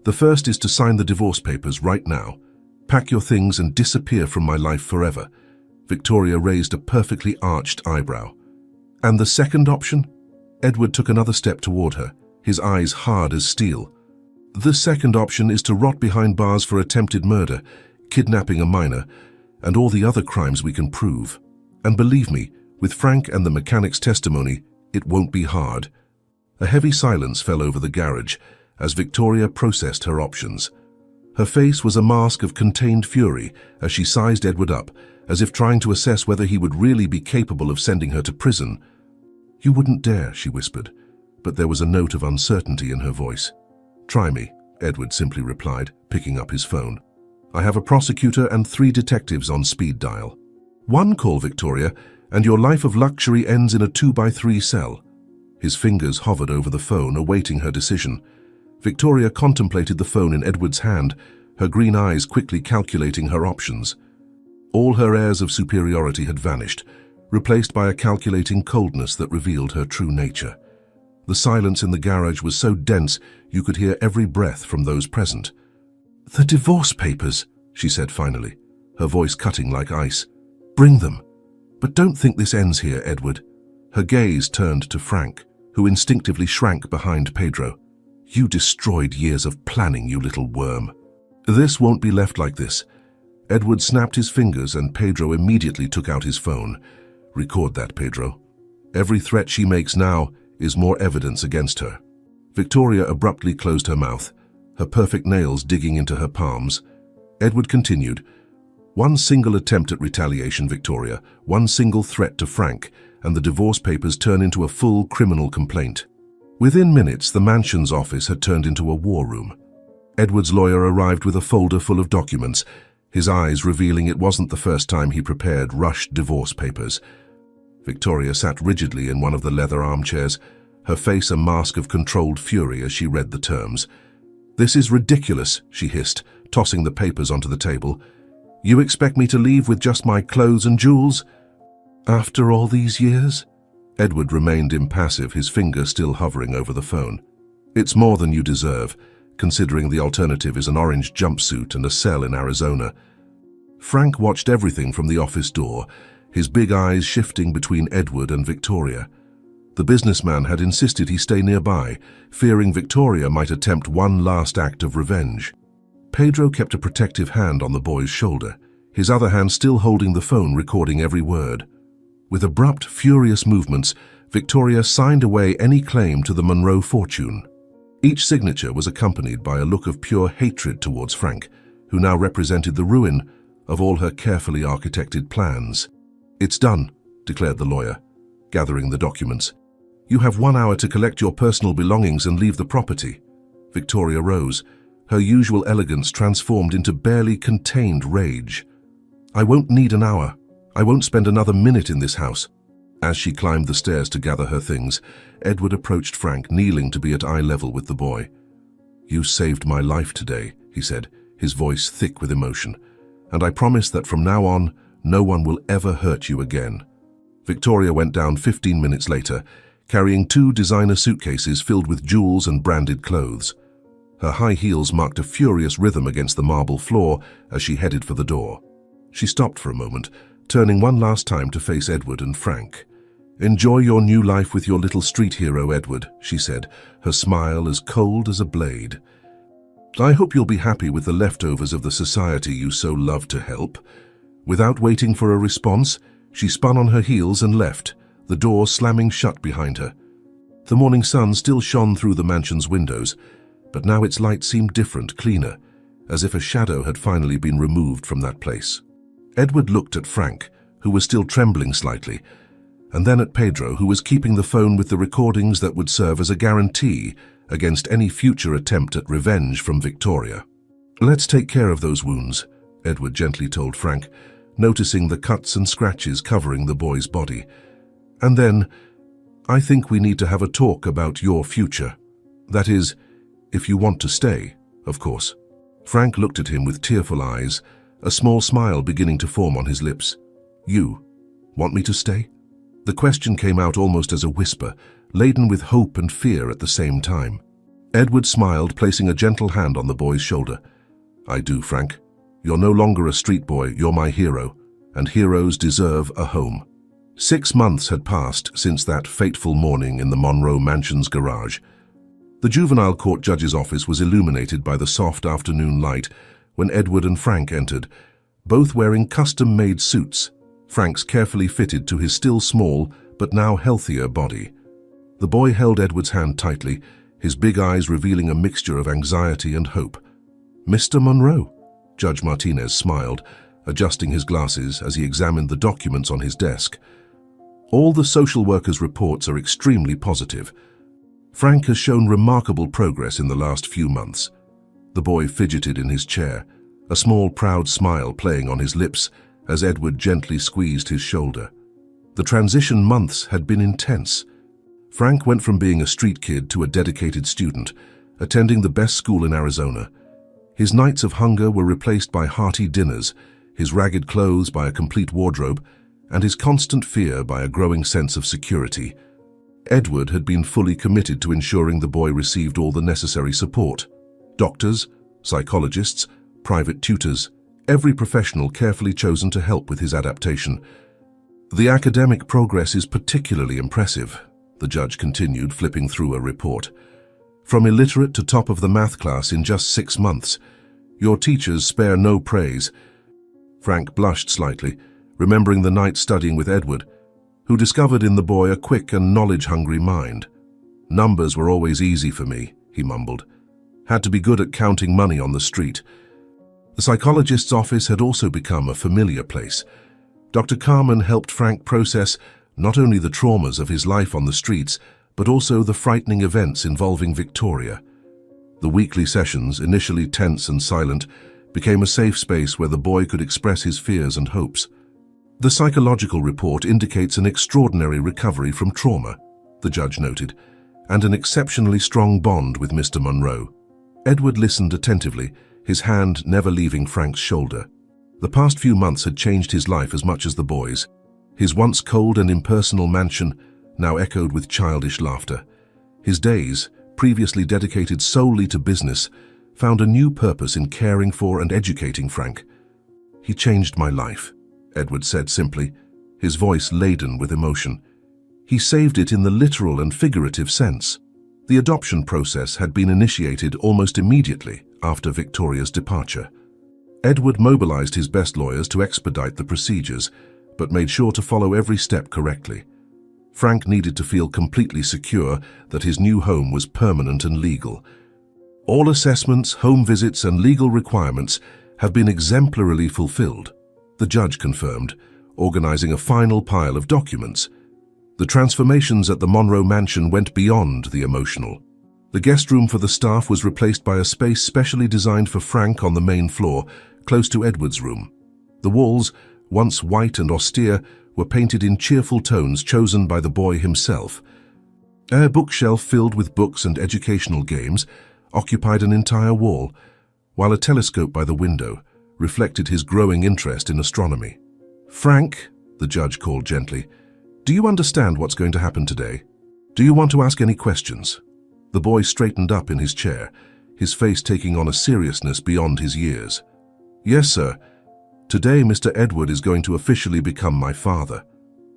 The first is to sign the divorce papers right now. Pack your things and disappear from my life forever." Victoria raised a perfectly arched eyebrow. "And the second option?" Edward took another step toward her, his eyes hard as steel. "The second option is to rot behind bars for attempted murder, kidnapping a minor, and all the other crimes we can prove. And believe me, with Frank and the mechanic's testimony, it won't be hard." A heavy silence fell over the garage as Victoria processed her options. Her face was a mask of contained fury as she sized Edward up, as if trying to assess whether he would really be capable of sending her to prison. "You wouldn't dare," she whispered, but there was a note of uncertainty in her voice. "Try me," Edward simply replied, picking up his phone. "I have a prosecutor and 3 detectives on speed dial. 1 call, Victoria, and your life of luxury ends in a 2x3 cell." His fingers hovered over the phone, awaiting her decision. Victoria contemplated the phone in Edward's hand, her green eyes quickly calculating her options. All her airs of superiority had vanished, replaced by a calculating coldness that revealed her true nature. The silence in the garage was so dense you could hear every breath from those present. "The divorce papers," she said finally, her voice cutting like ice. "Bring them. But don't think this ends here, Edward." Her gaze turned to Frank, who instinctively shrank behind Pedro. "You destroyed years of planning, you little worm." "This won't be left like this." Edward snapped his fingers and Pedro immediately took out his phone. "Record that, Pedro. Every threat she makes now is more evidence against her." Victoria abruptly closed her mouth, her perfect nails digging into her palms. Edward continued, "One single attempt at retaliation, Victoria, one single threat to Frank, and the divorce papers turn into a full criminal complaint." Within minutes, the mansion's office had turned into a war room. Edward's lawyer arrived with a folder full of documents, his eyes revealing it wasn't the first time he prepared rushed divorce papers. Victoria sat rigidly in one of the leather armchairs, her face a mask of controlled fury as she read the terms. "This is ridiculous," she hissed, tossing the papers onto the table. "You expect me to leave with just my clothes and jewels? After all these years?" Edward remained impassive, his finger still hovering over the phone. "It's more than you deserve, considering the alternative is an orange jumpsuit and a cell in Arizona." Frank watched everything from the office door, his big eyes shifting between Edward and Victoria. The businessman had insisted he stay nearby, fearing Victoria might attempt one last act of revenge. Pedro kept a protective hand on the boy's shoulder, his other hand still holding the phone recording every word. With abrupt, furious movements, Victoria signed away any claim to the Monroe fortune. Each signature was accompanied by a look of pure hatred towards Frank, who now represented the ruin of all her carefully architected plans. "It's done," declared the lawyer, gathering the documents. "You have 1 hour to collect your personal belongings and leave the property." Victoria rose, her usual elegance transformed into barely contained rage. "I won't need an hour. I won't spend another minute in this house." As she climbed the stairs to gather her things, Edward approached Frank, kneeling to be at eye level with the boy. "You saved my life today," he said, his voice thick with emotion, "and I promise that from now on, no one will ever hurt you again." Victoria went down 15 minutes later, carrying 2 designer suitcases filled with jewels and branded clothes. Her high heels marked a furious rhythm against the marble floor as she headed for the door. She stopped for a moment, turning one last time to face Edward and Frank. "Enjoy your new life with your little street hero, Edward," she said, her smile as cold as a blade. "I hope you'll be happy with the leftovers of the society you so love to help." Without waiting for a response, she spun on her heels and left, the door slamming shut behind her. The morning sun still shone through the mansion's windows, but now its light seemed different, cleaner, as if a shadow had finally been removed from that place. Edward looked at Frank, who was still trembling slightly, and then at Pedro, who was keeping the phone with the recordings that would serve as a guarantee against any future attempt at revenge from Victoria. "Let's take care of those wounds," Edward gently told Frank, noticing the cuts and scratches covering the boy's body. "And then, I think we need to have a talk about your future. That is, if you want to stay, of course." Frank looked at him with tearful eyes, a small smile beginning to form on his lips. "You want me to stay?" The question came out almost as a whisper, laden with hope and fear at the same time. Edward smiled, placing a gentle hand on the boy's shoulder. "I do, Frank. You're no longer a street boy, you're my hero, and heroes deserve a home." 6 months had passed since that fateful morning in the Monroe Mansion's garage. The juvenile court judge's office was illuminated by the soft afternoon light when Edward and Frank entered, both wearing custom-made suits, Frank's carefully fitted to his still small but now healthier body. The boy held Edward's hand tightly, his big eyes revealing a mixture of anxiety and hope. "Mr. Monroe," Judge Martinez smiled, adjusting his glasses as he examined the documents on his desk. "All the social worker's reports are extremely positive. Frank has shown remarkable progress in the last few months." The boy fidgeted in his chair, a small proud smile playing on his lips as Edward gently squeezed his shoulder. The transition months had been intense. Frank went from being a street kid to a dedicated student, attending the best school in Arizona. His nights of hunger were replaced by hearty dinners, his ragged clothes by a complete wardrobe, and his constant fear by a growing sense of security. Edward had been fully committed to ensuring the boy received all the necessary support. Doctors, psychologists, private tutors, every professional carefully chosen to help with his adaptation. "The academic progress is particularly impressive," the judge continued, flipping through a report. "From illiterate to top of the math class in just 6 months. Your teachers spare no praise." Frank blushed slightly, remembering the night studying with Edward, who discovered in the boy a quick and knowledge-hungry mind. "Numbers were always easy for me," he mumbled. "Had to be good at counting money on the street." The psychologist's office had also become a familiar place. Dr. Carmen helped Frank process not only the traumas of his life on the streets, but also the frightening events involving Victoria. The weekly sessions, initially tense and silent, became a safe space where the boy could express his fears and hopes. "The psychological report indicates an extraordinary recovery from trauma," the judge noted, "and an exceptionally strong bond with Mr. Monroe." Edward listened attentively, his hand never leaving Frank's shoulder. The past few months had changed his life as much as the boy's. His once cold and impersonal mansion now echoed with childish laughter. His days, previously dedicated solely to business, found a new purpose in caring for and educating Frank. "He changed my life," Edward said simply, his voice laden with emotion. "He saved it in the literal and figurative sense." The adoption process had been initiated almost immediately after Victoria's departure. Edward mobilized his best lawyers to expedite the procedures, but made sure to follow every step correctly. Frank needed to feel completely secure that his new home was permanent and legal. "All assessments, home visits, and legal requirements have been exemplarily fulfilled," the judge confirmed, organizing a final pile of documents. The transformations at the Monroe mansion went beyond the emotional. The guest room for the staff was replaced by a space specially designed for Frank on the main floor, close to Edward's room. The walls, once white and austere, were painted in cheerful tones chosen by the boy himself. A bookshelf filled with books and educational games occupied an entire wall, while a telescope by the window reflected his growing interest in astronomy. "Frank," the judge called gently, "do you understand what's going to happen today? Do you want to ask any questions?" The boy straightened up in his chair, his face taking on a seriousness beyond his years. "Yes, sir. Today, Mr. Edward is going to officially become my father.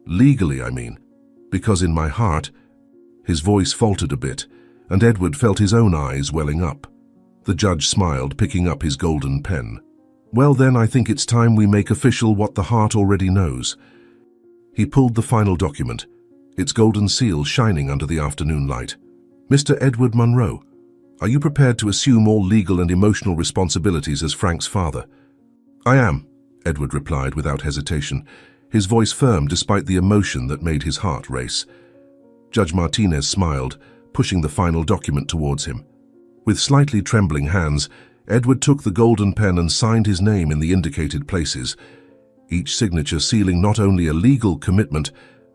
Legally, I mean, because in my heart..." His voice faltered a bit, and Edward felt his own eyes welling up. The judge smiled, picking up his golden pen. "Well then, I think it's time we make official what the heart already knows." He pulled the final document, its golden seal shining under the afternoon light. "Mr. Edward Monroe, are you prepared to assume all legal and emotional responsibilities as Frank's father?" "I am," Edward replied without hesitation, his voice firm despite the emotion that made his heart race. Judge Martinez smiled, pushing the final document towards him. With slightly trembling hands, Edward took the golden pen and signed his name in the indicated places, each signature sealing not only a legal commitment,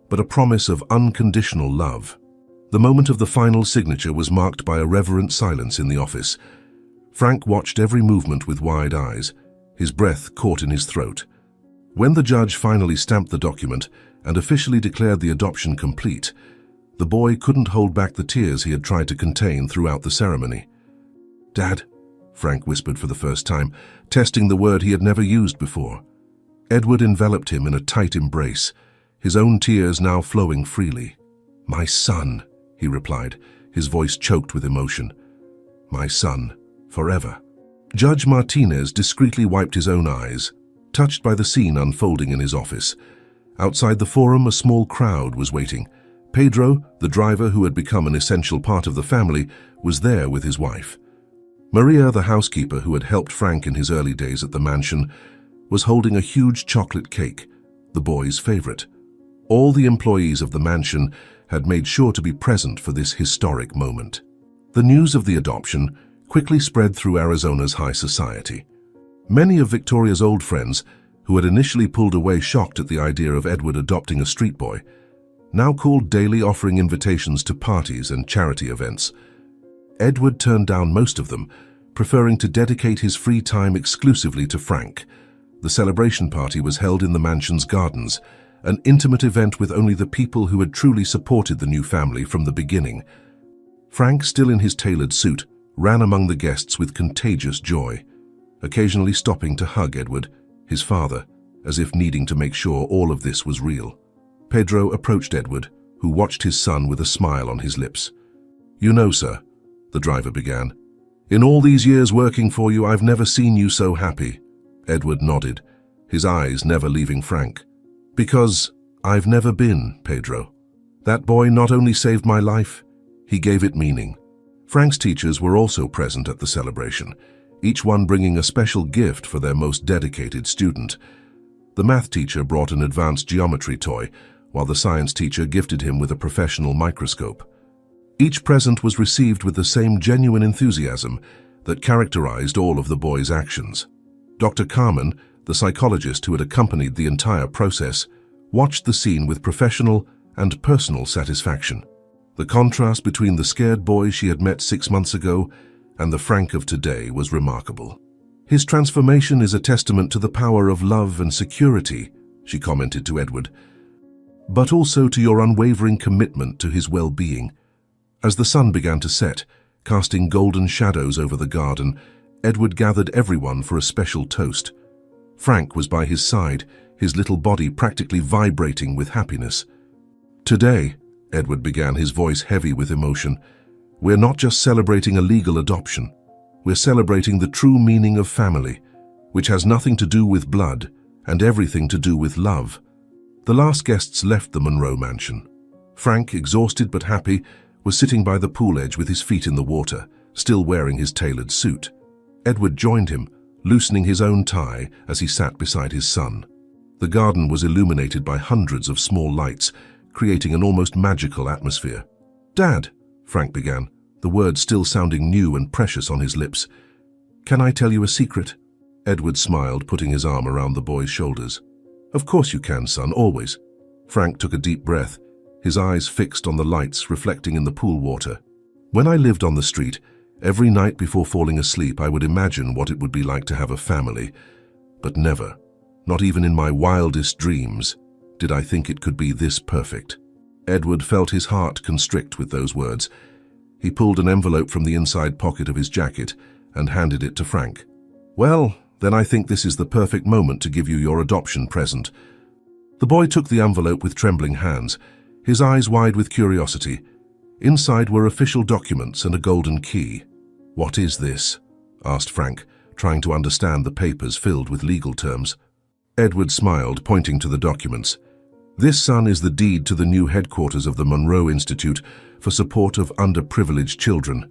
but a promise of unconditional love. The moment of the final signature was marked by a reverent silence in the office. Frank watched every movement with wide eyes, his breath caught in his throat. When the judge finally stamped the document and officially declared the adoption complete, the boy couldn't hold back the tears he had tried to contain throughout the ceremony. "Dad," Frank whispered for the first time, testing the word he had never used before. Edward enveloped him in a tight embrace, his own tears now flowing freely. "My son," he replied, his voice choked with emotion. "My son, forever." Judge Martinez discreetly wiped his own eyes, touched by the scene unfolding in his office. Outside the forum, a small crowd was waiting. Pedro, the driver who had become an essential part of the family, was there with his wife. Maria, the housekeeper who had helped Frank in his early days at the mansion, was holding a huge chocolate cake, the boy's favorite. All the employees of the mansion had made sure to be present for this historic moment. The news of the adoption quickly spread through Arizona's high society. Many of Victoria's old friends, who had initially pulled away shocked at the idea of Edward adopting a street boy, now called daily, offering invitations to parties and charity events. Edward turned down most of them, preferring to dedicate his free time exclusively to Frank. The celebration party was held in the mansion's gardens, an intimate event with only the people who had truly supported the new family from the beginning. Frank, still in his tailored suit, ran among the guests with contagious joy, occasionally stopping to hug Edward, his father, as if needing to make sure all of this was real. Pedro approached Edward, who watched his son with a smile on his lips. "You know, sir," the driver began, "in all these years working for you, I've never seen you so happy." Edward nodded, his eyes never leaving Frank. "Because I've never been, Pedro. That boy not only saved my life, he gave it meaning." Frank's teachers were also present at the celebration, each one bringing a special gift for their most dedicated student. The math teacher brought an advanced geometry toy, while the science teacher gifted him with a professional microscope. Each present was received with the same genuine enthusiasm that characterized all of the boy's actions. Dr. Carmen, the psychologist who had accompanied the entire process, watched the scene with professional and personal satisfaction. The contrast between the scared boy she had met 6 months ago and the Frank of today was remarkable. "His transformation is a testament to the power of love and security," she commented to Edward, "but also to your unwavering commitment to his well-being." As the sun began to set, casting golden shadows over the garden, Edward gathered everyone for a special toast. Frank was by his side, his little body practically vibrating with happiness. "Today," Edward began, his voice heavy with emotion, "we're not just celebrating a legal adoption. We're celebrating the true meaning of family, which has nothing to do with blood and everything to do with love." The last guests left the Monroe mansion. Frank, exhausted but happy, was sitting by the pool edge with his feet in the water, still wearing his tailored suit. Edward joined him, loosening his own tie as he sat beside his son. The garden was illuminated by hundreds of small lights, creating an almost magical atmosphere. "Dad," Frank began, the words still sounding new and precious on his lips, "can I tell you a secret?" Edward smiled, putting his arm around the boy's shoulders. "Of course you can, son, always." Frank took a deep breath, his eyes fixed on the lights reflecting in the pool water. "When I lived on the street, every night before falling asleep I would imagine what it would be like to have a family, but never, not even in my wildest dreams, did I think it could be this perfect." Edward felt his heart constrict with those words. He pulled an envelope from the inside pocket of his jacket and handed it to Frank. "Well, then I think this is the perfect moment to give you your adoption present." The boy took the envelope with trembling hands, his eyes wide with curiosity. Inside were official documents and a golden key. "What is this?" asked Frank, trying to understand the papers filled with legal terms. Edward smiled, pointing to the documents. "This, son, is the deed to the new headquarters of the Monroe Institute for support of underprivileged children.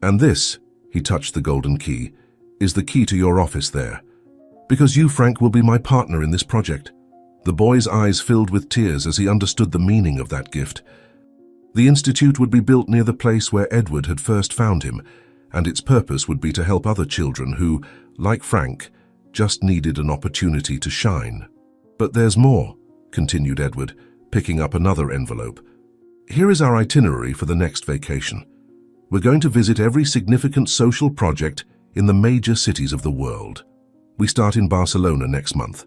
And this," he touched the golden key, "is the key to your office there. Because you, Frank, will be my partner in this project." The boy's eyes filled with tears as he understood the meaning of that gift. The institute would be built near the place where Edward had first found him, and its purpose would be to help other children who, like Frank, just needed an opportunity to shine. "But there's more," continued Edward, picking up another envelope. "Here is our itinerary for the next vacation. We're going to visit every significant social project in the major cities of the world. We start in Barcelona next month."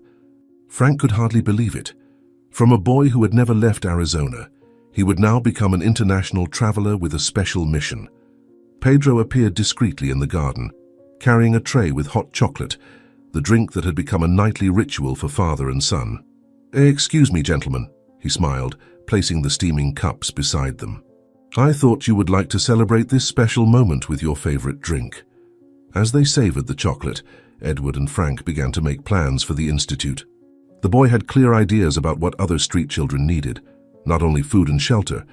Frank could hardly believe it. From a boy who had never left Arizona, he would now become an international traveler with a special mission. Pedro appeared discreetly in the garden, carrying a tray with hot chocolate, the drink that had become a nightly ritual for father and son. "Excuse me, gentlemen," he smiled, placing the steaming cups beside them. "I thought you would like to celebrate this special moment with your favorite drink." As they savored the chocolate, Edward and Frank began to make plans for the institute. The boy had clear ideas about what other street children needed, not only food and shelter,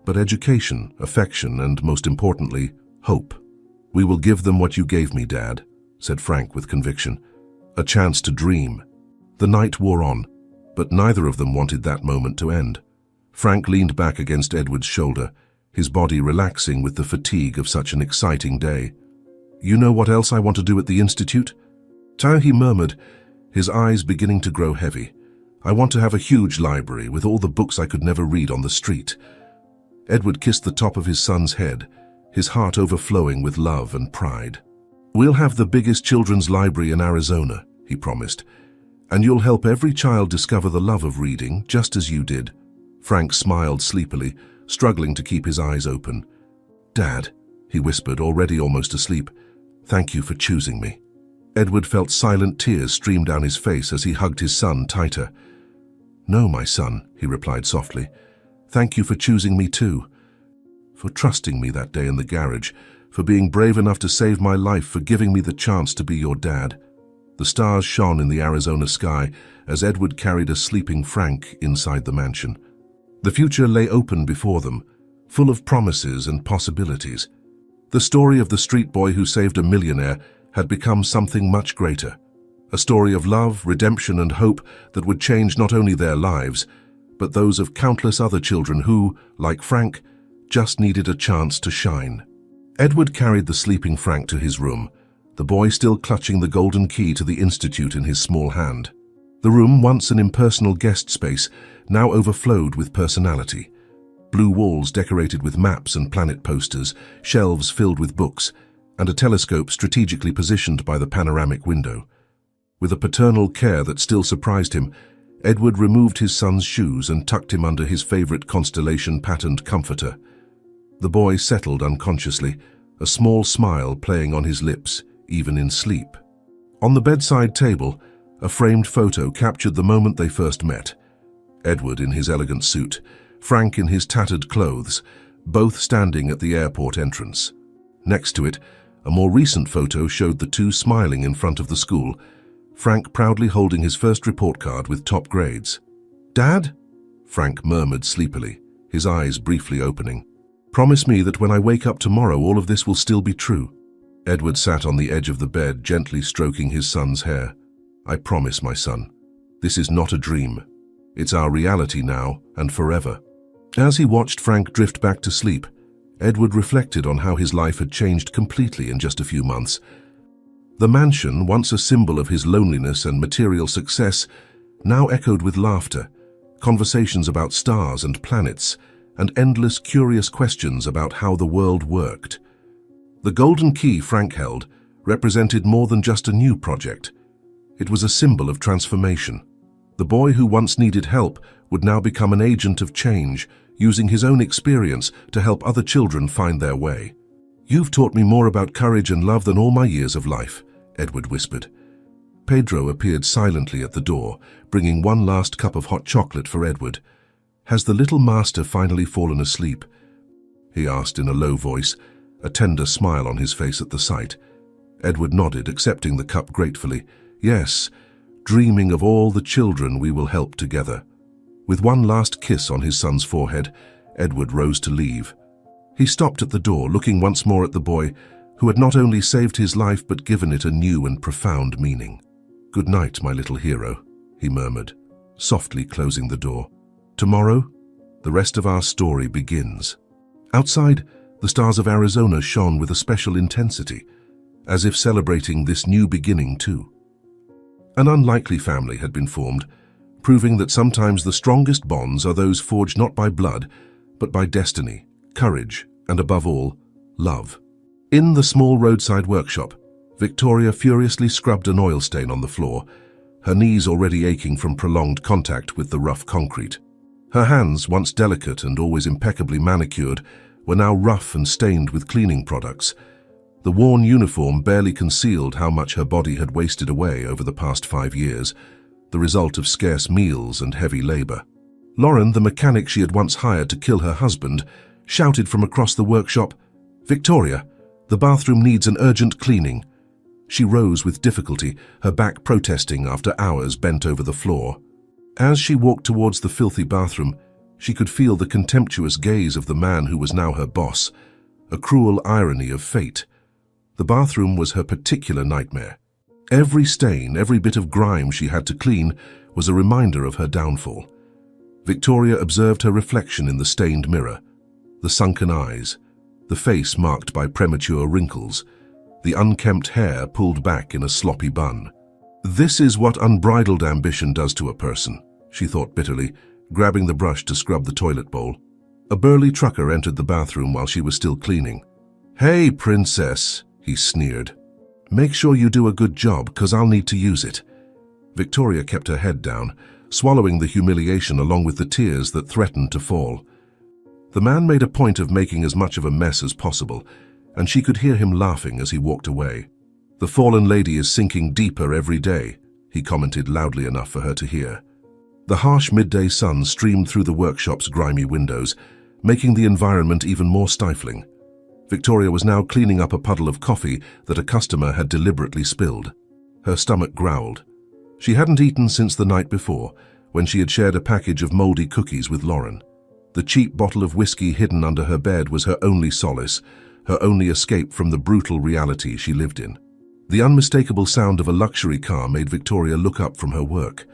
but education, affection, and most importantly, hope. "We will give them what you gave me, Dad," said Frank with conviction. "A chance to dream." The night wore on, but neither of them wanted that moment to end. Frank leaned back against Edward's shoulder, his body relaxing with the fatigue of such an exciting day. "You know what else I want to do at the institute?" He murmured, his eyes beginning to grow heavy. "I want to have a huge library with all the books I could never read on the street." Edward kissed the top of his son's head, his heart overflowing with love and pride. "We'll have the biggest children's library in Arizona," he promised, "and you'll help every child discover the love of reading, just as you did." Frank smiled sleepily, struggling to keep his eyes open. "Dad," he whispered, already almost asleep, "thank you for choosing me." Edward felt silent tears stream down his face as he hugged his son tighter. "No, my son," he replied softly. Thank you for choosing me too. For trusting me that day in the garage, for being brave enough to save my life, for giving me the chance to be your dad." The stars shone in the Arizona sky as Edward carried a sleeping Frank inside the mansion. The future lay open before them, full of promises and possibilities. The story of the street boy who saved a millionaire had become something much greater. A story of love, redemption, and hope that would change not only their lives, but those of countless other children who, like Frank, just needed a chance to shine. Edward carried the sleeping Frank to his room, the boy still clutching the golden key to the institute in his small hand. The room, once an impersonal guest space, now overflowed with personality. Blue walls decorated with maps and planet posters, shelves filled with books, and a telescope strategically positioned by the panoramic window. With a paternal care that still surprised him, Edward removed his son's shoes and tucked him under his favorite constellation-patterned comforter. The boy settled unconsciously, a small smile playing on his lips, even in sleep. On the bedside table, a framed photo captured the moment they first met. Edward in his elegant suit, Frank in his tattered clothes, both standing at the airport entrance. Next to it, a more recent photo showed the two smiling in front of the school, Frank proudly holding his first report card with top grades. "Dad?" Frank murmured sleepily, his eyes briefly opening. "Promise me that when I wake up tomorrow all of this will still be true." Edward sat on the edge of the bed, gently stroking his son's hair. "I promise, my son. This is not a dream. It's our reality now and forever." As he watched Frank drift back to sleep, Edward reflected on how his life had changed completely in just a few months. The mansion, once a symbol of his loneliness and material success, now echoed with laughter, conversations about stars and planets, and endless curious questions about how the world worked. The golden key Frank held represented more than just a new project. It was a symbol of transformation. The boy who once needed help would now become an agent of change, using his own experience to help other children find their way. "You've taught me more about courage and love than all my years of life," Edward whispered. Pedro appeared silently at the door, bringing one last cup of hot chocolate for Edward. "Has the little master finally fallen asleep?" he asked in a low voice, a tender smile on his face at the sight. Edward nodded, accepting the cup gratefully. "Yes, dreaming of all the children we will help together." With one last kiss on his son's forehead, Edward rose to leave. He stopped at the door, looking once more at the boy, who had not only saved his life but given it a new and profound meaning. "Good night, my little hero," he murmured, softly closing the door. "Tomorrow, the rest of our story begins." Outside, the stars of Arizona shone with a special intensity, as if celebrating this new beginning too. An unlikely family had been formed, proving that sometimes the strongest bonds are those forged not by blood, but by destiny, courage, and above all, love. In the small roadside workshop, Victoria furiously scrubbed an oil stain on the floor, her knees already aching from prolonged contact with the rough concrete. Her hands, once delicate and always impeccably manicured, were now rough and stained with cleaning products. The worn uniform barely concealed how much her body had wasted away over the past 5 years, the result of scarce meals and heavy labor. Lauren, the mechanic she had once hired to kill her husband, shouted from across the workshop, "Victoria, the bathroom needs an urgent cleaning." She rose with difficulty, her back protesting after hours bent over the floor. As she walked towards the filthy bathroom, she could feel the contemptuous gaze of the man who was now her boss, a cruel irony of fate. The bathroom was her particular nightmare. Every stain, every bit of grime she had to clean was a reminder of her downfall. Victoria observed her reflection in the stained mirror, the sunken eyes, the face marked by premature wrinkles, the unkempt hair pulled back in a sloppy bun. "This is what unbridled ambition does to a person," she thought bitterly, grabbing the brush to scrub the toilet bowl. A burly trucker entered the bathroom while she was still cleaning. "Hey, princess," he sneered. "Make sure you do a good job, 'cause I'll need to use it." Victoria kept her head down, swallowing the humiliation along with the tears that threatened to fall. The man made a point of making as much of a mess as possible, and she could hear him laughing as he walked away. "The fallen lady is sinking deeper every day," he commented loudly enough for her to hear. The harsh midday sun streamed through the workshop's grimy windows, making the environment even more stifling. Victoria was now cleaning up a puddle of coffee that a customer had deliberately spilled. Her stomach growled. She hadn't eaten since the night before, when she had shared a package of moldy cookies with Lauren. The cheap bottle of whiskey hidden under her bed was her only solace, her only escape from the brutal reality she lived in. The unmistakable sound of a luxury car made Victoria look up from her work.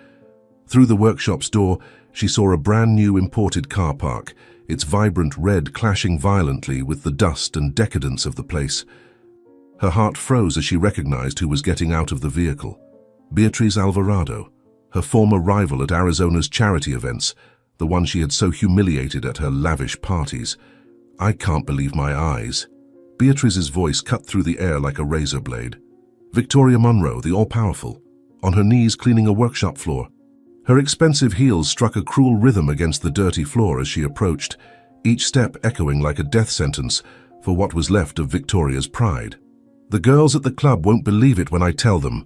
Through the workshop's door, she saw a brand new imported car park, its vibrant red clashing violently with the dust and decadence of the place. Her heart froze as she recognized who was getting out of the vehicle. Beatriz Alvarado, her former rival at Arizona's charity events, the one she had so humiliated at her lavish parties. "I can't believe my eyes." Beatriz's voice cut through the air like a razor blade. Victoria Monroe, the all-powerful, on her knees cleaning a workshop floor. Her expensive heels struck a cruel rhythm against the dirty floor as she approached, each step echoing like a death sentence for what was left of Victoria's pride. "The girls at the club won't believe it when I tell them."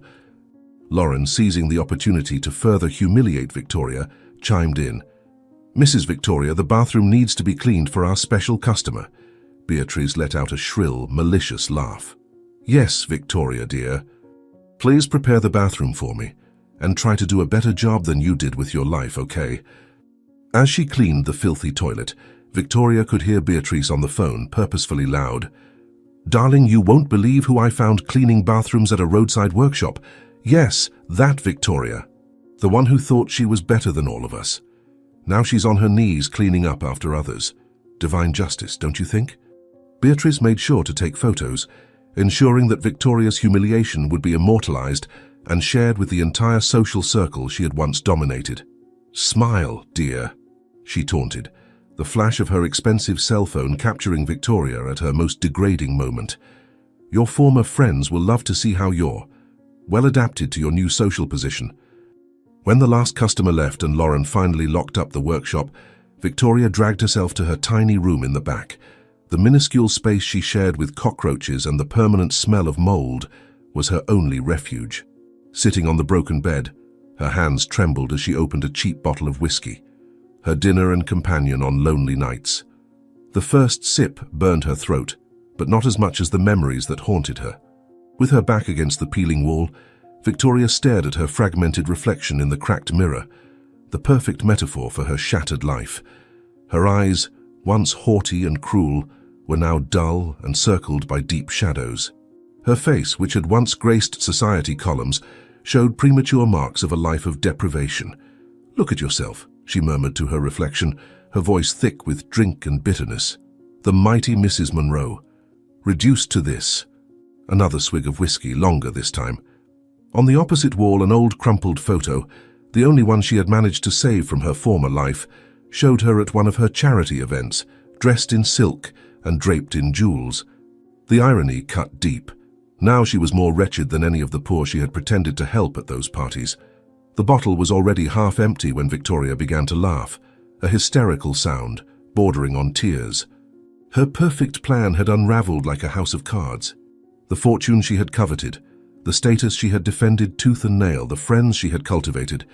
Lauren, seizing the opportunity to further humiliate Victoria, chimed in. "Mrs. Victoria, the bathroom needs to be cleaned for our special customer." Beatriz let out a shrill, malicious laugh. "Yes, Victoria, dear. Please prepare the bathroom for me, and try to do a better job than you did with your life, okay?" As she cleaned the filthy toilet, Victoria could hear Beatriz on the phone, purposefully loud. "Darling, you won't believe who I found cleaning bathrooms at a roadside workshop. Yes, that Victoria. The one who thought she was better than all of us. Now she's on her knees cleaning up after others. Divine justice, don't you think?" Beatriz made sure to take photos, ensuring that Victoria's humiliation would be immortalized and shared with the entire social circle she had once dominated. "Smile, dear," she taunted, the flash of her expensive cell phone capturing Victoria at her most degrading moment. "Your former friends will love to see how you're well adapted to your new social position." When the last customer left and Lauren finally locked up the workshop, Victoria dragged herself to her tiny room in the back. The minuscule space she shared with cockroaches and the permanent smell of mold was her only refuge. Sitting on the broken bed, her hands trembled as she opened a cheap bottle of whiskey, her dinner and companion on lonely nights. The first sip burned her throat, but not as much as the memories that haunted her. With her back against the peeling wall, Victoria stared at her fragmented reflection in the cracked mirror, the perfect metaphor for her shattered life. Her eyes, once haughty and cruel, were now dull and circled by deep shadows. Her face, which had once graced society columns, showed premature marks of a life of deprivation. "Look at yourself," she murmured to her reflection, her voice thick with drink and bitterness. "The mighty Mrs. Monroe, reduced to this." Another swig of whiskey, longer this time. On the opposite wall, an old crumpled photo, the only one she had managed to save from her former life, showed her at one of her charity events, dressed in silk and draped in jewels. The irony cut deep. Now she was more wretched than any of the poor she had pretended to help at those parties. The bottle was already half empty when Victoria began to laugh, a hysterical sound, bordering on tears. Her perfect plan had unraveled like a house of cards. The fortune she had coveted, the status she had defended tooth and nail, the friends she had cultivated,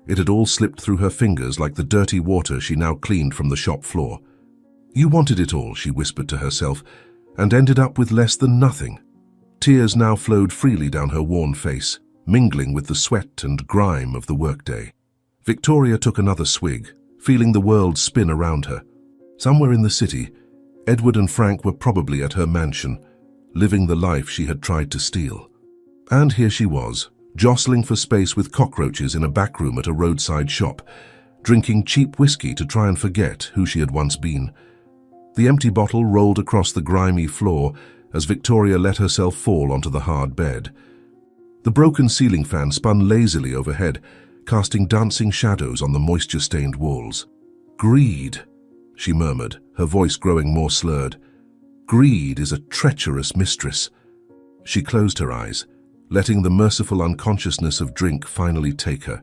it had all slipped through her fingers like the dirty water she now cleaned from the shop floor. "You wanted it all," she whispered to herself, "and ended up with less than nothing." Tears now flowed freely down her worn face, mingling with the sweat and grime of the workday. Victoria took another swig, feeling the world spin around her. Somewhere in the city, Edward and Frank were probably at her mansion, living the life she had tried to steal. And here she was, jostling for space with cockroaches in a back room at a roadside shop, drinking cheap whiskey to try and forget who she had once been. The empty bottle rolled across the grimy floor as Victoria let herself fall onto the hard bed. The broken ceiling fan spun lazily overhead, casting dancing shadows on the moisture-stained walls. "Greed," she murmured, her voice growing more slurred. "Greed is a treacherous mistress." She closed her eyes, letting the merciful unconsciousness of drink finally take her,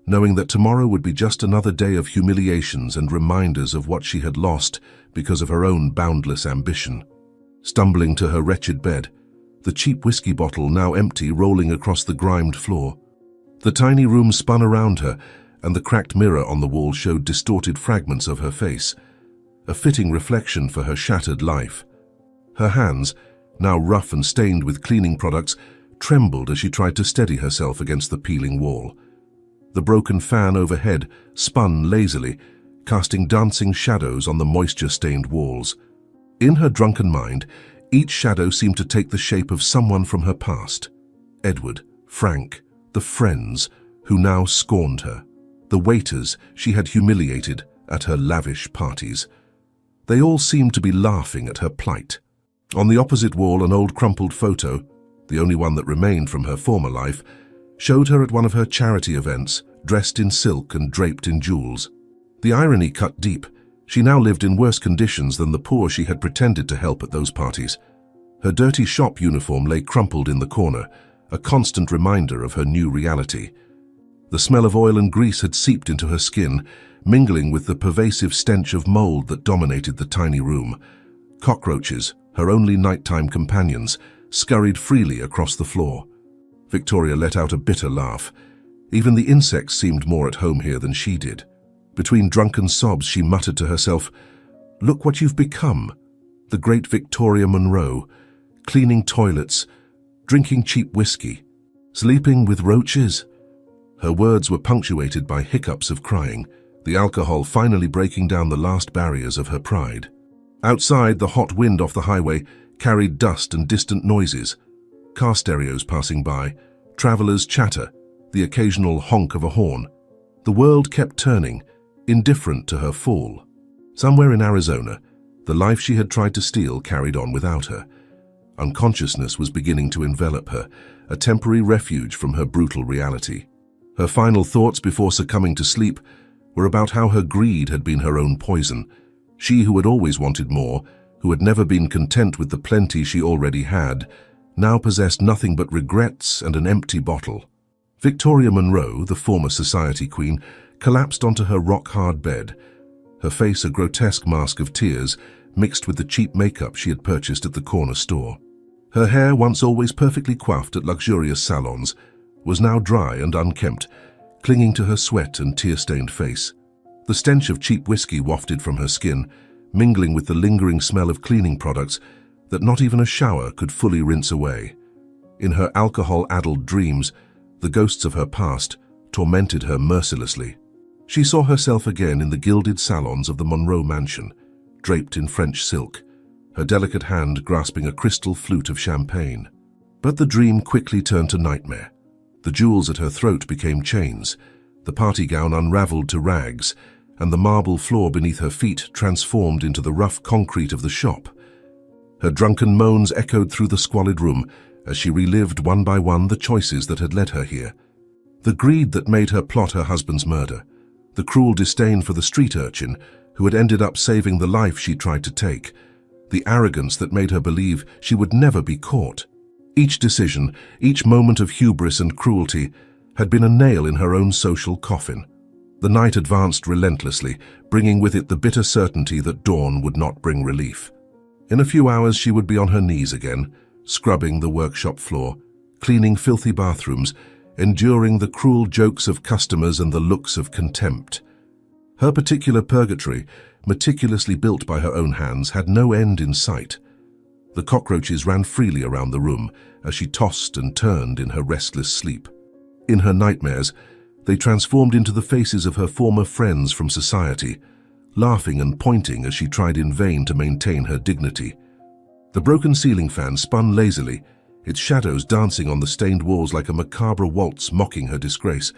knowing that tomorrow would be just another day of humiliations and reminders of what she had lost because of her own boundless ambition. Stumbling to her wretched bed, the cheap whiskey bottle now empty rolling across the grimed floor. The tiny room spun around her and the cracked mirror on the wall showed distorted fragments of her face, a fitting reflection for her shattered life. Her hands, now rough and stained with cleaning products, trembled as she tried to steady herself against the peeling wall. The broken fan overhead spun lazily, casting dancing shadows on the moisture-stained walls. In her drunken mind, each shadow seemed to take the shape of someone from her past. Edward, Frank, the friends who now scorned her, the waiters she had humiliated at her lavish parties. They all seemed to be laughing at her plight. On the opposite wall, an old crumpled photo, the only one that remained from her former life, showed her at one of her charity events, dressed in silk and draped in jewels. The irony cut deep. She now lived in worse conditions than the poor she had pretended to help at those parties. Her dirty shop uniform lay crumpled in the corner, a constant reminder of her new reality. The smell of oil and grease had seeped into her skin, mingling with the pervasive stench of mold that dominated the tiny room. Cockroaches, her only nighttime companions, scurried freely across the floor. Victoria let out a bitter laugh. Even the insects seemed more at home here than she did. Between drunken sobs, she muttered to herself, "Look what you've become. The great Victoria Monroe, cleaning toilets, drinking cheap whiskey, sleeping with roaches." Her words were punctuated by hiccups of crying, the alcohol finally breaking down the last barriers of her pride. Outside, the hot wind off the highway carried dust and distant noises. Car stereos passing by, travelers' chatter, the occasional honk of a horn. The world kept turning, indifferent to her fall. Somewhere in Arizona, the life she had tried to steal carried on without her. Unconsciousness was beginning to envelop her, a temporary refuge from her brutal reality. Her final thoughts before succumbing to sleep were about how her greed had been her own poison. She who had always wanted more, who had never been content with the plenty she already had, now possessed nothing but regrets and an empty bottle. Victoria Monroe, the former society queen, collapsed onto her rock-hard bed, her face a grotesque mask of tears mixed with the cheap makeup she had purchased at the corner store. Her hair, once always perfectly coiffed at luxurious salons, was now dry and unkempt, clinging to her sweat and tear-stained face. The stench of cheap whiskey wafted from her skin, mingling with the lingering smell of cleaning products that not even a shower could fully rinse away. In her alcohol-addled dreams, the ghosts of her past tormented her mercilessly. She saw herself again in the gilded salons of the Monroe mansion, draped in French silk, her delicate hand grasping a crystal flute of champagne. But the dream quickly turned to nightmare. The jewels at her throat became chains, the party gown unraveled to rags, and the marble floor beneath her feet transformed into the rough concrete of the shop. Her drunken moans echoed through the squalid room as she relived one by one the choices that had led her here. The greed that made her plot her husband's murder, the cruel disdain for the street urchin who had ended up saving the life she tried to take, the arrogance that made her believe she would never be caught. Each decision, each moment of hubris and cruelty had been a nail in her own social coffin. The night advanced relentlessly, bringing with it the bitter certainty that dawn would not bring relief. In a few hours she would be on her knees again, scrubbing the workshop floor, cleaning filthy bathrooms, enduring the cruel jokes of customers and the looks of contempt. Her particular purgatory, meticulously built by her own hands, had no end in sight. The cockroaches ran freely around the room as she tossed and turned in her restless sleep. In her nightmares, they transformed into the faces of her former friends from society, laughing and pointing as she tried in vain to maintain her dignity. The broken ceiling fan spun lazily, its shadows dancing on the stained walls like a macabre waltz mocking her disgrace.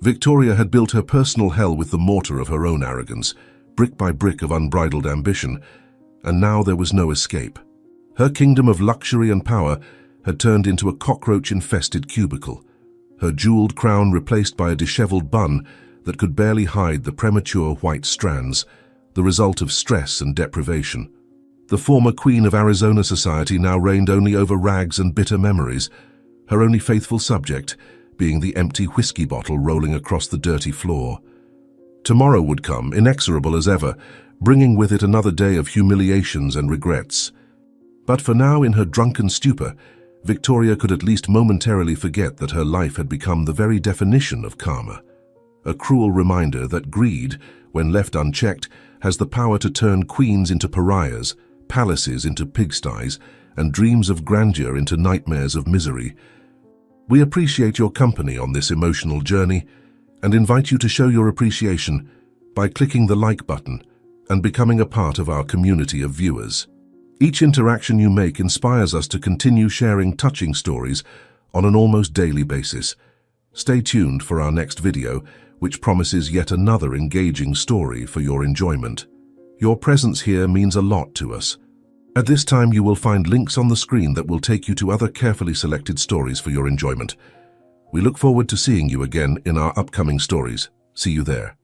Victoria had built her personal hell with the mortar of her own arrogance, brick by brick of unbridled ambition, and now there was no escape. Her kingdom of luxury and power had turned into a cockroach-infested cubicle, her jeweled crown replaced by a disheveled bun that could barely hide the premature white strands, the result of stress and deprivation. The former queen of Arizona society now reigned only over rags and bitter memories, her only faithful subject being the empty whiskey bottle rolling across the dirty floor. Tomorrow would come, inexorable as ever, bringing with it another day of humiliations and regrets. But for now, in her drunken stupor, Victoria could at least momentarily forget that her life had become the very definition of karma, a cruel reminder that greed, when left unchecked, has the power to turn queens into pariahs, palaces into pigsties, and dreams of grandeur into nightmares of misery. We appreciate your company on this emotional journey and invite you to show your appreciation by clicking the like button and becoming a part of our community of viewers. Each interaction you make inspires us to continue sharing touching stories on an almost daily basis. Stay tuned for our next video, which promises yet another engaging story for your enjoyment. Your presence here means a lot to us. At this time, you will find links on the screen that will take you to other carefully selected stories for your enjoyment. We look forward to seeing you again in our upcoming stories. See you there.